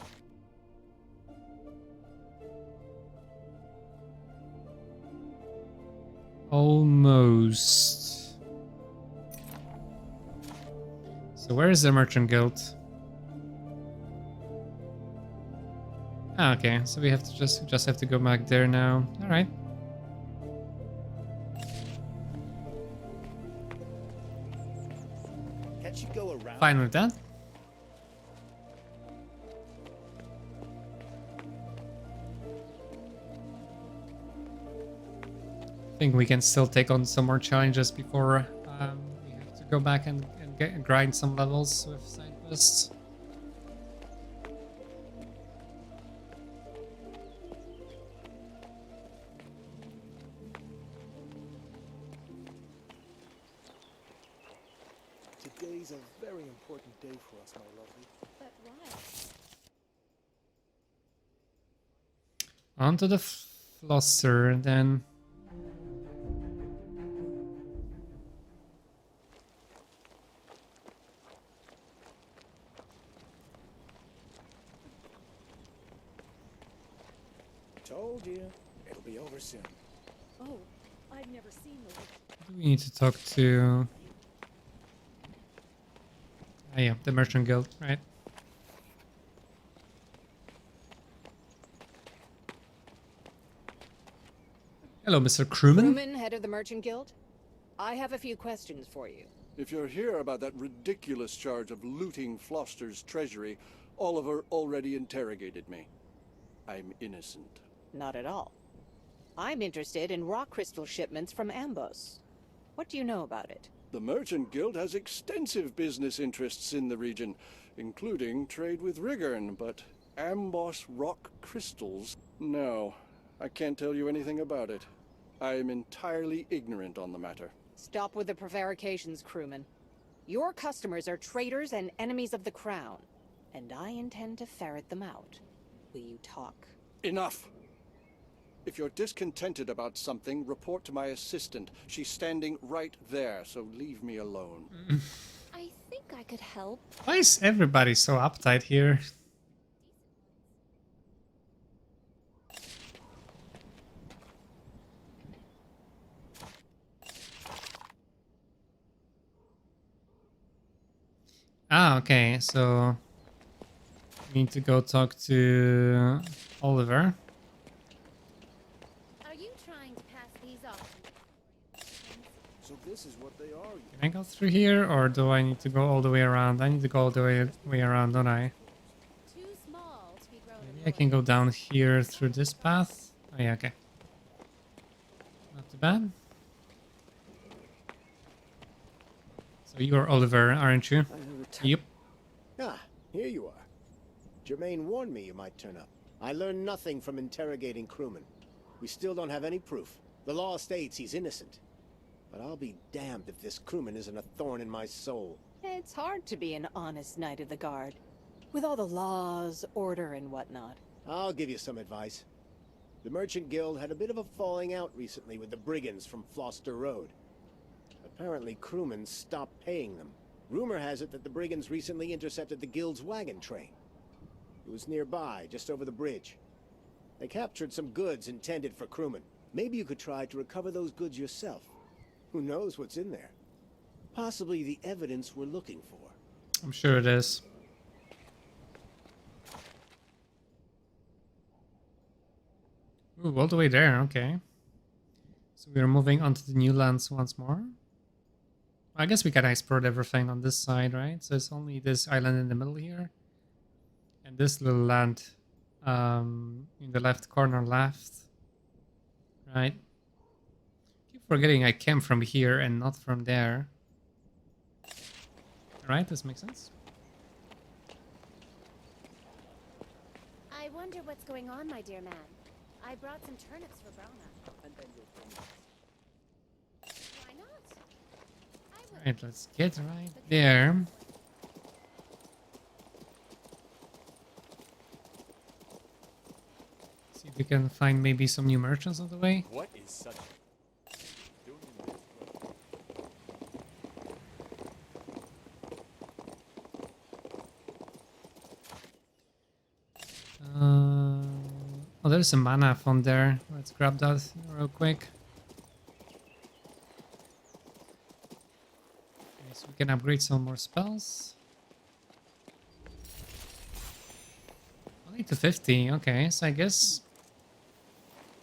Almost. So where is the Merchant Guild? Ah, okay, so we have to just have to go back there now. All right. Can't you go around? Fine with that. I think we can still take on some more challenges before we have to go back and grind some levels with side quests. Today's a very important day for us, my lovely. But why? Onto the Flosser then. Told you. It'll be over soon. Oh, I've never seen the witch. We need to talk to... Ah, yeah, the Merchant Guild, right? Hello, Mr. Crewman. Crewman, head of the Merchant Guild? I have a few questions for you. If you're here about that ridiculous charge of looting Floster's treasury, Oliver already interrogated me. I'm innocent. Not at all. I'm interested in rock crystal shipments from Amboss. What do you know about it? The Merchant Guild has extensive business interests in the region, including trade with Rigern, but Amboss rock crystals? No, I can't tell you anything about it. I am entirely ignorant on the matter. Stop with the prevarications, crewman. Your customers are traitors and enemies of the Crown, and I intend to ferret them out. Will you talk? Enough! If you're discontented about something, report to my assistant. She's standing right there, so leave me alone. I think I could help. Why is everybody so uptight here? Ah, okay, so we need to go talk to Oliver. Are you trying to pass these off? So this is what they are. Can I go through here, or do I need to go all the way around? I need to go all the way around, don't I? Too small to be grown. Maybe I can go down here through this path. Oh yeah, okay. Not too bad. So you're Oliver, aren't you? Yep. Ah, here you are. Germain warned me you might turn up. I learned nothing from interrogating crewmen. We still don't have any proof. The law states he's innocent. But I'll be damned if this crewman isn't a thorn in my soul. It's hard to be an honest Knight of the Guard, with all the laws, order, and whatnot. I'll give you some advice. The Merchant Guild had a bit of a falling out recently with the brigands from Floster Road. Apparently crewmen stopped paying them. Rumor has it that the brigands recently intercepted the Guild's wagon train. It was nearby, just over the bridge. They captured some goods intended for crewmen. Maybe you could try to recover those goods yourself. Who knows what's in there? Possibly the evidence we're looking for. I'm sure it is. Ooh, all the way there, okay. So we're moving on to the new lands once more. I guess we can explore everything on this side, right? So it's only this island in the middle here. And this little land in the left corner left. Right. Keep forgetting I came from here and not from there. Alright, this makes sense. I wonder what's going on, my dear man. I brought some turnips for Brahma. Why not? Alright, let's get right there. See if we can find maybe some new merchants on the way. What is such Oh, there's some mana from there. Let's grab that real quick. Okay, so we can upgrade some more spells. Only to 50. Okay, so I guess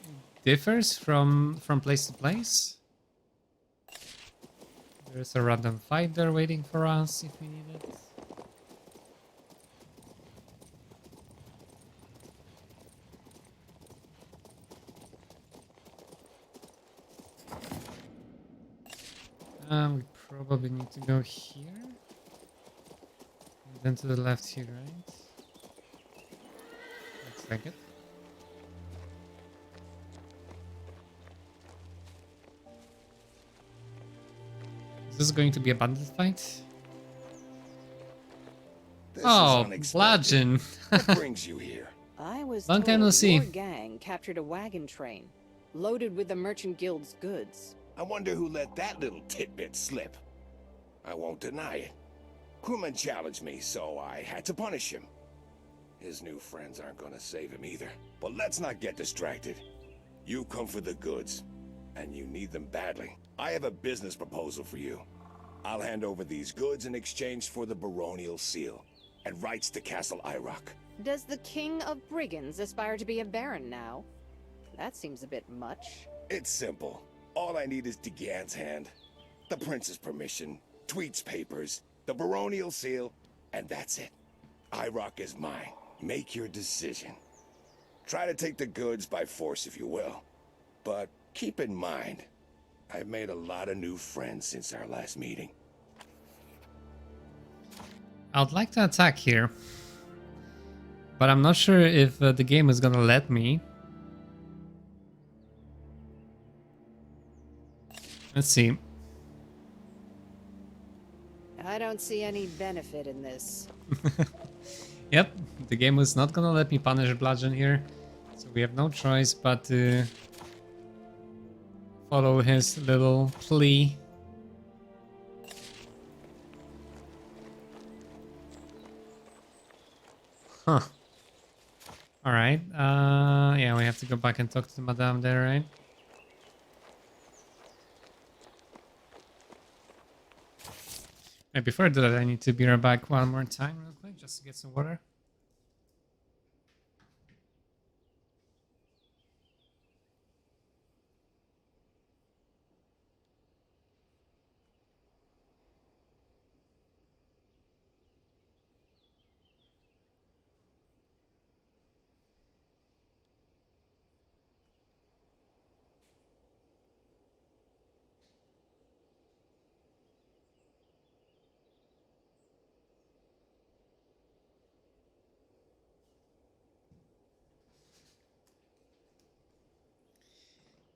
it differs from place to place. There's a random fight there waiting for us if we need it. We probably need to go here. And then to the left here, right? Looks like it. Is this going to be a bandit fight? This Oh, is unexpected. Bludgeon! What brings you here? I was Long time no told see. your gang captured a wagon train, loaded with the Merchant Guild's goods. I wonder who let that little tidbit slip. I won't deny it. Crewman challenged me, so I had to punish him. His new friends aren't gonna save him either. But let's not get distracted. You come for the goods, and you need them badly. I have a business proposal for you. I'll hand over these goods in exchange for the baronial seal and rights to Castle Irock. Does the King of Brigands aspire to be a baron now? That seems a bit much. It's simple. All I need is Degan's hand, the prince's permission, Tweet's papers, the baronial seal, and that's it. Irock is mine. Make your decision. Try to take the goods by force if you will. But keep in mind, I've made a lot of new friends since our last meeting. I'd like to attack here. But I'm not sure if the game is gonna let me. Let's see. I don't see any benefit in this. Yep, the game is not gonna let me punish Bludgeon here. So we have no choice but to follow his little plea. Huh. Alright, yeah, we have to go back and talk to Madame there, right? Before I do that, I need to be right back one more time real quick, just to get some water.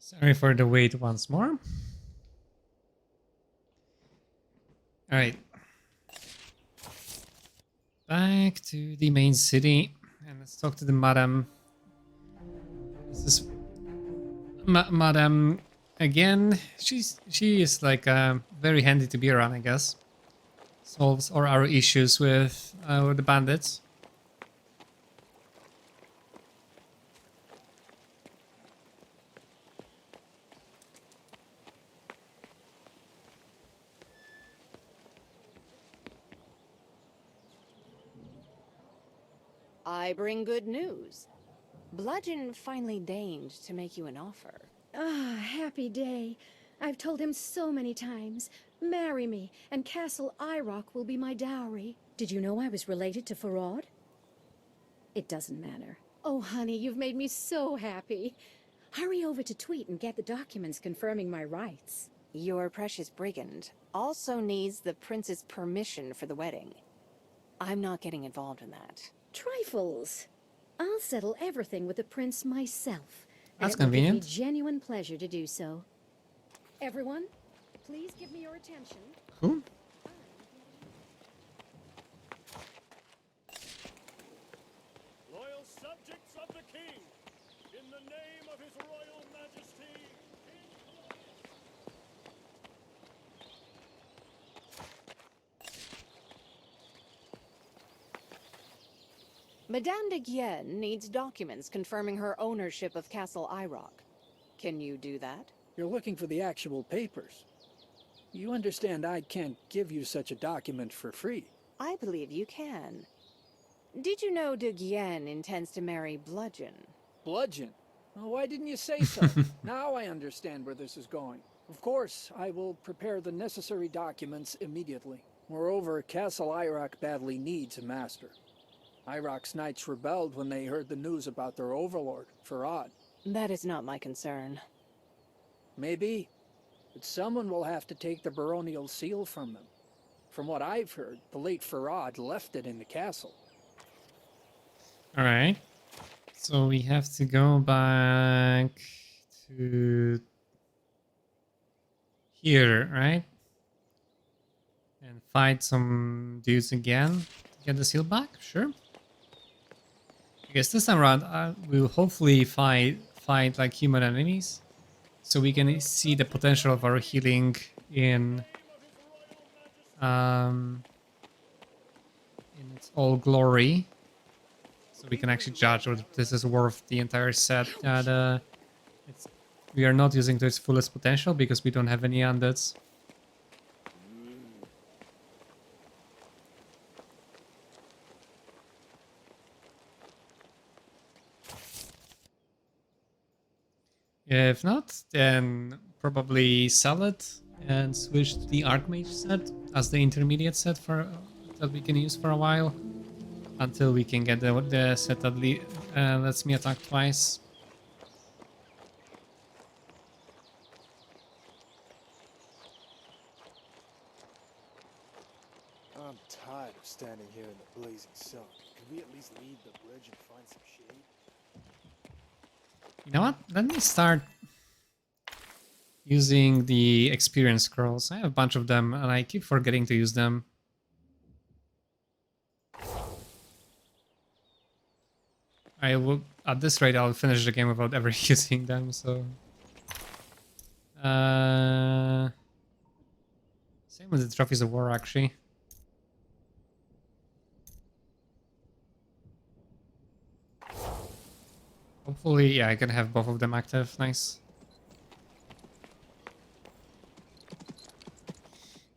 Sorry for the wait once more. Alright. Back to the main city. And let's talk to the madam. This is madam again. She is like very handy to be around, I guess. Solves all our issues with the bandits. I bring good news. Bludgeon finally deigned to make you an offer. Ah, happy day. I've told him so many times. Marry me, and Castle Irock will be my dowry. Did you know I was related to Farad? It doesn't matter. Oh, honey, you've made me so happy. Hurry over to Tweet and get the documents confirming my rights. Your precious brigand also needs the prince's permission for the wedding. I'm not getting involved in that. Trifles. I'll settle everything with the prince myself. That's and it will convenient. give me genuine pleasure to do so. Everyone, please give me your attention. Who? Loyal subjects of the king, in the name of his royal majesty, Madame de Guienne needs documents confirming her ownership of Castle Irock. Can you do that? You're looking for the actual papers. You understand I can't give you such a document for free. I believe you can. Did you know de Guienne intends to marry Bludgeon? Bludgeon? Well, why didn't you say so? Now I understand where this is going. Of course, I will prepare the necessary documents immediately. Moreover, Castle Irock badly needs a master. Irock's knights rebelled when they heard the news about their overlord, Farad. That is not my concern. Maybe, but someone will have to take the baronial seal from them. From what I've heard, the late Farad left it in the castle. Alright. So we have to go back to here, right? And fight some dudes again to get the seal back? Sure. I guess this time around we'll hopefully fight like human enemies, so we can see the potential of our healing in its all glory, so we can actually judge whether this is worth the entire set. We are not using to its fullest potential because we don't have any undeads. If not, then probably sell it and switch to the Archmage set as the intermediate set for that we can use for a while until we can get the set that lets me attack twice. I'm tired of standing here in the blazing sun. Can we at least leave the bridge and find some shade? You know what? Let me start using the experience scrolls. I have a bunch of them and I keep forgetting to use them. I will, at this rate, I'll finish the game without ever using them, so... Same with the Trophies of War, actually. Hopefully, yeah, I can have both of them active. Nice.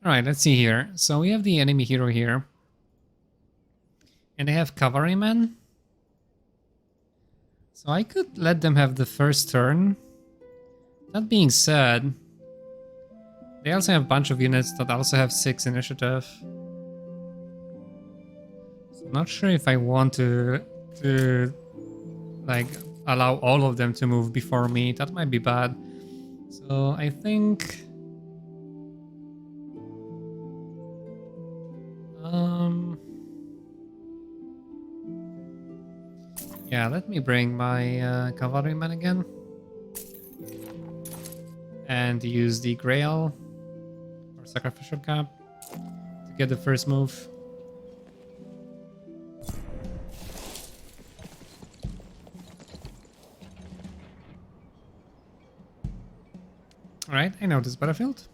Alright, let's see here. So we have the enemy hero here. And they have cavalrymen. So I could let them have the first turn. That being said, they also have a bunch of units that also have 6 initiative. So I'm not sure if I want to like allow all of them to move before me. That might be bad. So I think yeah, let me bring my cavalryman again. and use the Grail or Sacrificial Cap to get the first move. Alright, I know this battlefield.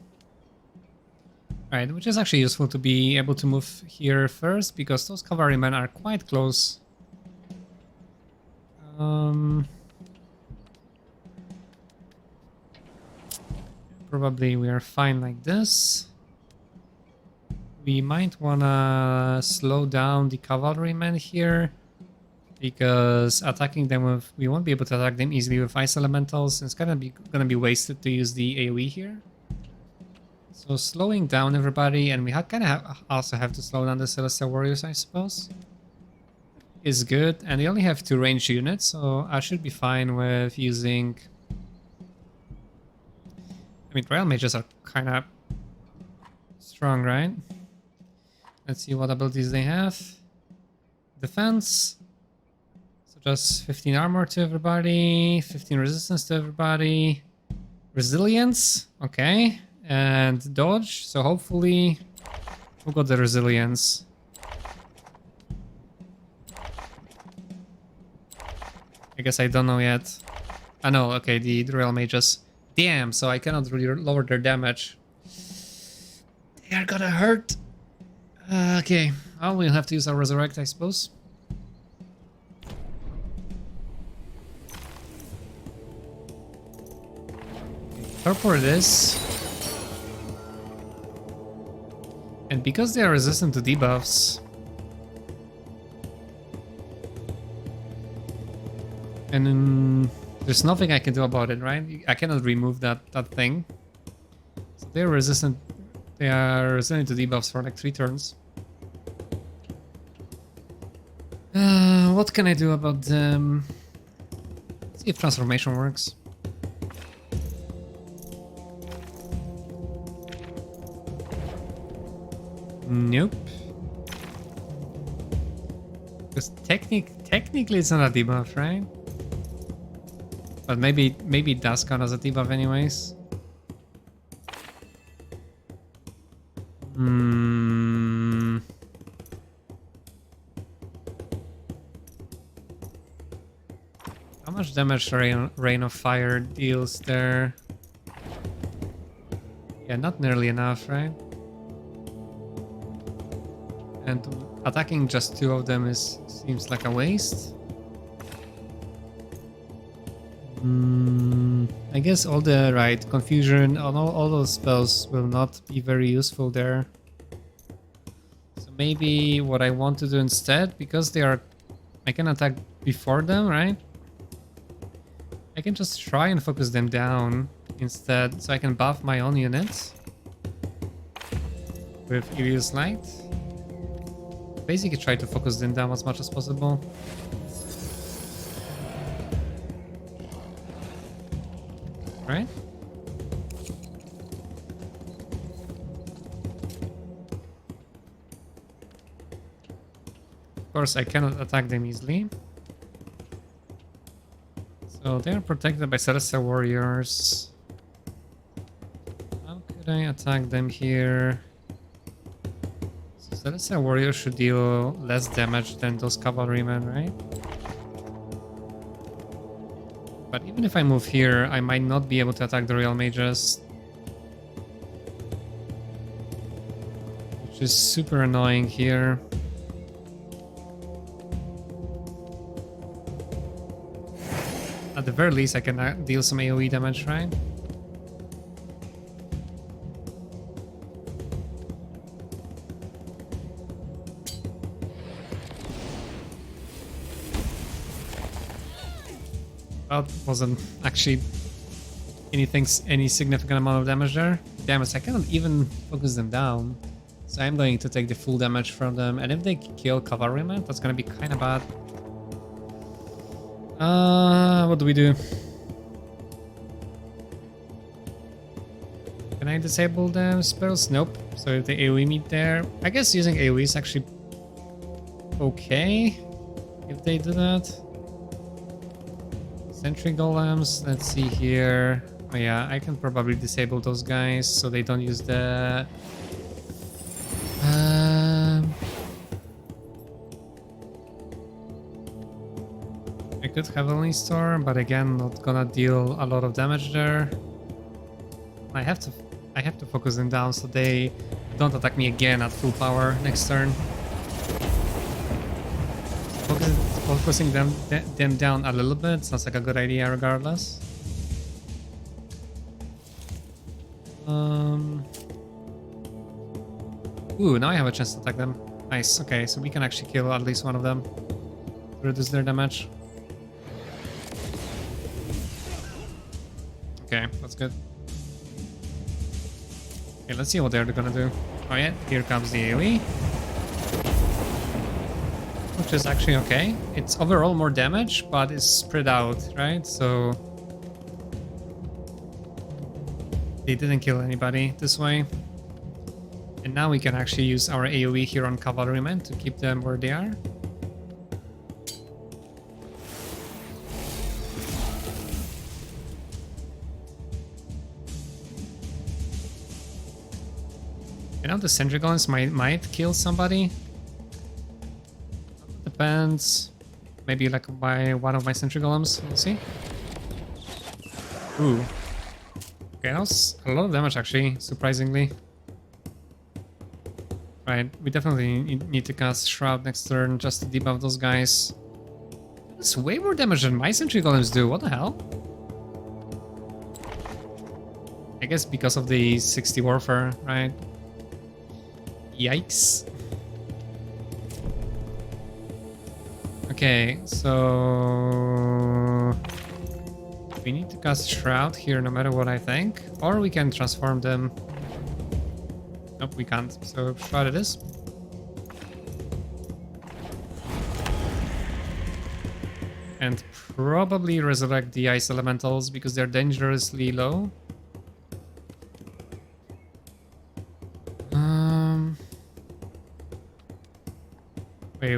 Alright, which is actually useful to be able to move here first, because those cavalrymen are quite close. Probably we are fine like this. We might wanna slow down the cavalrymen here, because attacking them with, we won't be able to attack them easily with ice elementals. It's gonna be wasted to use the AoE here. So slowing down everybody, and we kind of also have to slow down the Celestial Warriors, I suppose, is good. And they only have 2 ranged units, so I should be fine with using. I mean, Royal Mages are kind of strong, right? Let's see what abilities they have. Defense. So just 15 armor to everybody, 15 resistance to everybody. Resilience, okay. And dodge, so hopefully we'll got the resilience. I guess I don't know yet. I know, okay, the Royal Mages. Damn, so I cannot really lower their damage. They are gonna hurt. Okay, well, we'll have to use our Resurrect, I suppose. Torpor this. And because they are resistant to debuffs, and then there's nothing I can do about it, right? I cannot remove that thing. So they're resistant. They are resistant to debuffs for like 3 turns. What can I do about them? Let's see if transformation works. Nope. Because technically it's not a debuff, right? But maybe it does count as a debuff anyways. How much damage Rain of Fire deals there? Yeah, not nearly enough, right? And attacking just 2 of them seems like a waste. I guess all the confusion on all those spells will not be very useful there. So maybe what I want to do instead, because I can attack before them, right? I can just try and focus them down instead, so I can buff my own units with Ilius Light. Basically try to focus them down as much as possible. Right? Of course, I cannot attack them easily. So they are protected by Celestial Warriors. How could I attack them here? So Celestial Warriors should deal less damage than those cavalrymen, right? But even if I move here, I might not be able to attack the Royal Mages. Which is super annoying here. At the very least, I can deal some AoE damage, right? That wasn't actually any significant amount of damage there. Damn it, I cannot even focus them down. So I'm going to take the full damage from them. And if they kill cavalrymen, that's gonna be kind of bad. What do we do? Can I disable the spells? Nope. So if the AoE meet there, I guess using AoE is actually okay if they do that. Sentry golems, let's see here. Oh yeah, I can probably disable those guys so they don't use the... I could Heavenly Storm, but again, not gonna deal a lot of damage there. I have to focus them down so they don't attack me again at full power next turn. Focusing them down a little bit sounds like a good idea regardless. Ooh, now I have a chance to attack them. Nice, okay, so we can actually kill at least one of them to reduce their damage. Okay, that's good. Okay, let's see what they're gonna do. Oh yeah, here comes the AoE. Which is actually okay. It's overall more damage, but it's spread out, right? So... they didn't kill anybody this way. And now we can actually use our AoE here on Cavalrymen to keep them where they are. You know, the sentry golems might kill somebody. Depends. Maybe like by one of my sentry golems. We'll see. Ooh. Okay, that was a lot of damage actually, surprisingly. Right, we definitely need to cast Shroud next turn just to debuff those guys. It's way more damage than my sentry golems do. What the hell? I guess because of the 60 warfare, right? Yikes. Okay, so... we need to cast Shroud here no matter what, I think. Or we can transform them. Nope, we can't. So Shroud it is. And probably resurrect the Ice Elementals because they're dangerously low. Wait.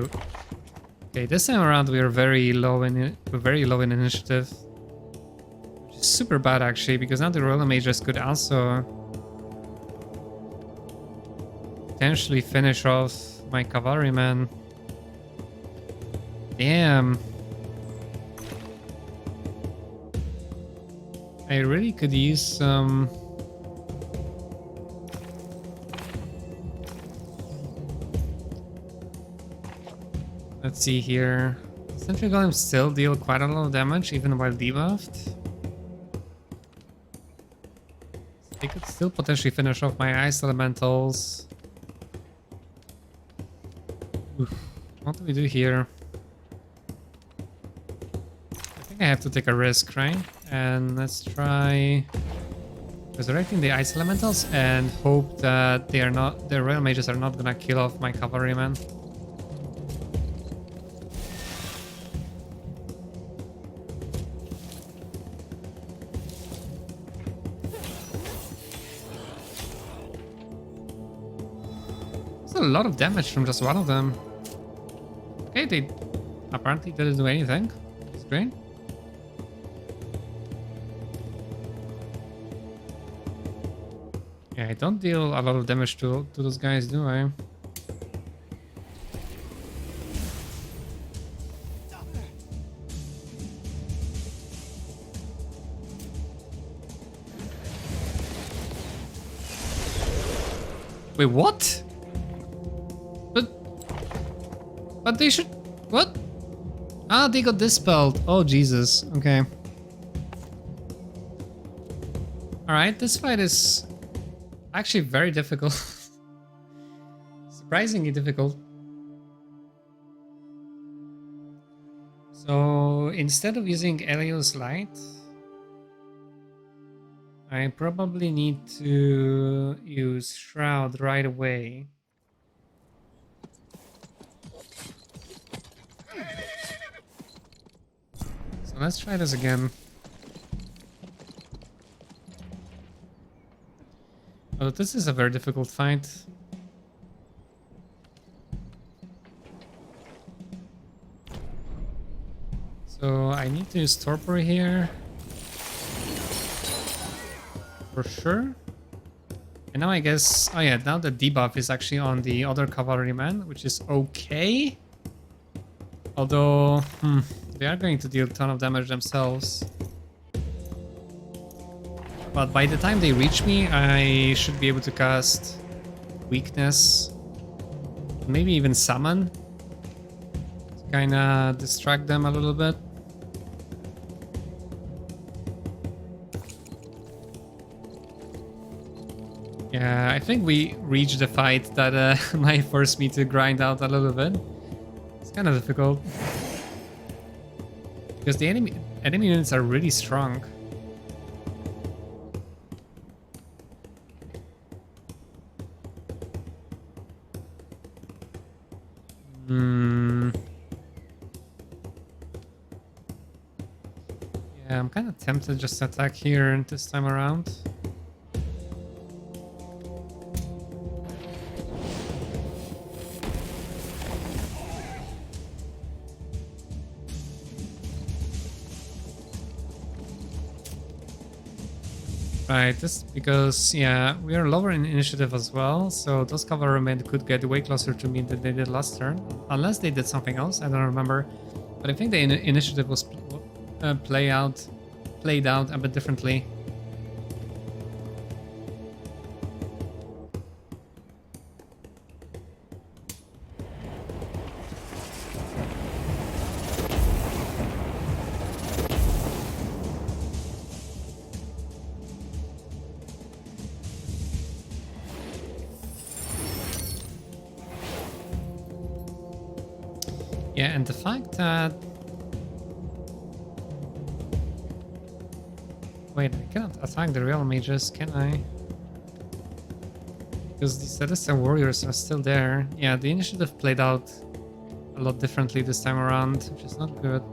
Okay, this time around we are very low in initiative. Which is super bad actually, because now the Royal Mages could also potentially finish off my Cavalryman. Damn. I really could use some... let's see here. Sentry Golems still deal quite a lot of damage even while debuffed. They could still potentially finish off my Ice Elementals. Oof. What do we do here? I think I have to take a risk, right? And let's try resurrecting the Ice Elementals and hope that the Royal Mages are not gonna kill off my Cavalryman. A lot of damage from just one of them. Okay, they apparently didn't do anything. It's great. Yeah, I don't deal a lot of damage to those guys, do I? Wait, what? But they should... what? Ah, they got dispelled. Oh, Jesus. Okay. Alright, this fight is actually very difficult. Surprisingly difficult. So, instead of using Elios Light, I probably need to use Shroud right away. So let's try this again. Oh, this is a very difficult fight. So I need to use Torpor here. for sure. And now I guess, oh yeah, now the debuff is actually on the other cavalryman, which is okay. Although, they are going to deal a ton of damage themselves. But by the time they reach me, I should be able to cast Weakness. Maybe even Summon. To kinda distract them a little bit. Yeah, I think we reached the fight that might force me to grind out a little bit. It's kind of difficult. Because the enemy units are really strong. Yeah, I'm kind of tempted just to attack here this time around. Right, this because, yeah, we are lower in initiative as well, so those cavalrymen could get way closer to me than they did last turn. Unless they did something else, I don't remember. But I think the initiative was played out a bit differently. Yeah, and the fact that... Wait, I cannot attack the real mages, can I? Because the Celestial Warriors are still there. Yeah, the initiative played out a lot differently this time around, which is not good.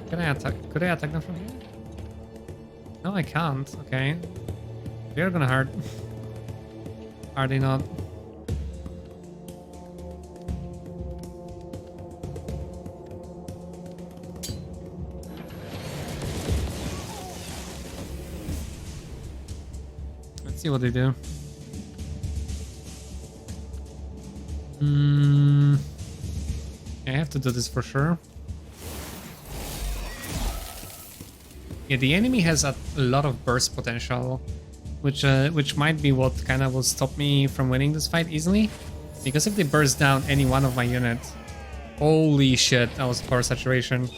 Can I attack? Could I attack them from here? No, I can't. Okay. They're gonna hurt. Are they not? Let's see what they do. I have to do this for sure. Yeah, the enemy has a lot of burst potential, which might be what kind of will stop me from winning this fight easily. Because if they burst down any one of my units, holy shit, that was power saturation.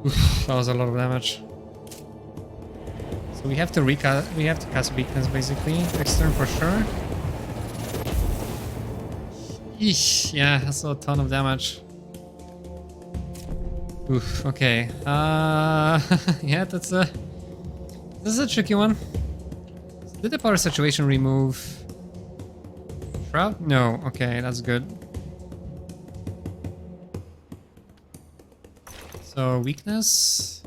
Oof, that was a lot of damage. So we have to cast Weakness basically next turn for sure. Eesh, yeah, that's a ton of damage. Oof, okay. Yeah, this is a tricky one. Did the power saturation remove Shroud? No, okay, that's good. So, Weakness.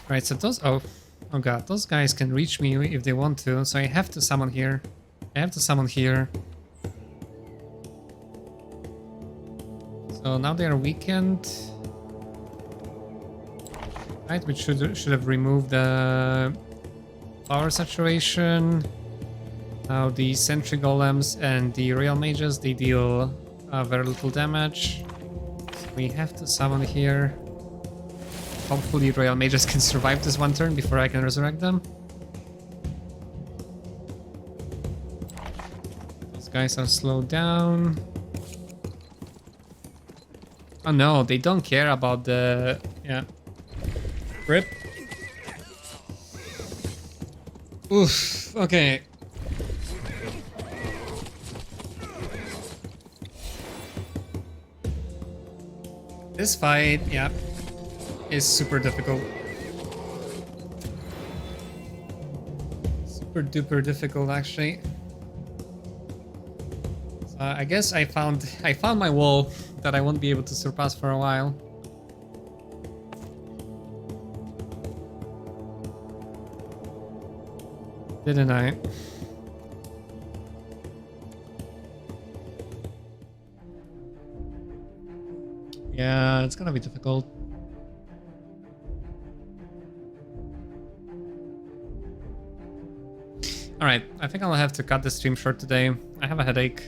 Right, so those... Oh god, those guys can reach me if they want to, so I have to summon here. I have to summon here. So now they are weakened. Right, which should have removed the power saturation. Now the sentry golems and the real mages, they deal very little damage. So we have to summon here. Hopefully royal mages can survive this one turn before I can resurrect them. Those guys are slowed down. Oh no, they don't care about the... yeah. Rip. Oof, okay. This fight, yeah, is super difficult. Super duper difficult, actually. So I guess I found my wall that I won't be able to surpass for a while. Didn't I? Yeah, it's gonna be difficult. Alright, I think I'll have to cut the stream short today. I have a headache.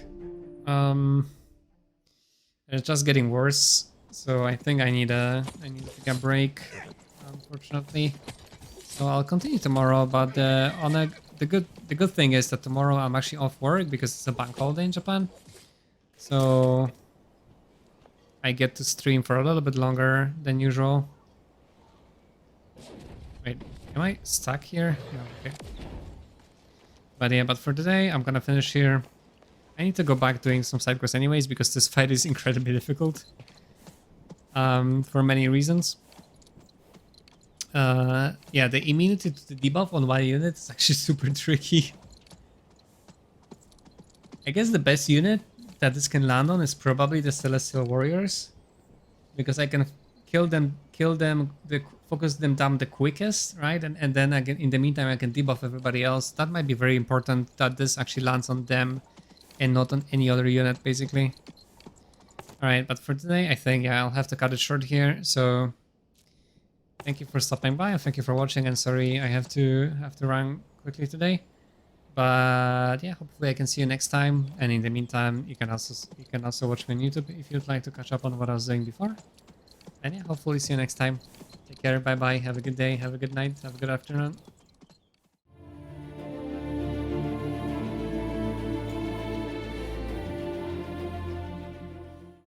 It's just getting worse, so I think I need to take a break, unfortunately. So I'll continue tomorrow, but the good thing is that tomorrow I'm actually off work because it's a bank holiday in Japan. So I get to stream for a little bit longer than usual. Wait, am I stuck here? No, okay. But yeah, but for today, I'm gonna finish here. I need to go back doing some side quests anyways, because this fight is incredibly difficult. For many reasons. Yeah, the immunity to the debuff on one unit is actually super tricky. I guess the best unit that this can land on is probably the Celestial Warriors. Because I can focus them down the quickest, right? And then again, in the meantime, I can debuff everybody else. That might be very important that this actually lands on them and not on any other unit, basically. Alright, but for today, I think, yeah, I'll have to cut it short here. So, thank you for stopping by and thank you for watching. And sorry, I have to run quickly today. But yeah, hopefully I can see you next time. And in the meantime, you can also watch me on YouTube if you'd like to catch up on what I was doing before. And yeah, hopefully see you next time. Take care, bye bye, have a good day, have a good night, have a good afternoon.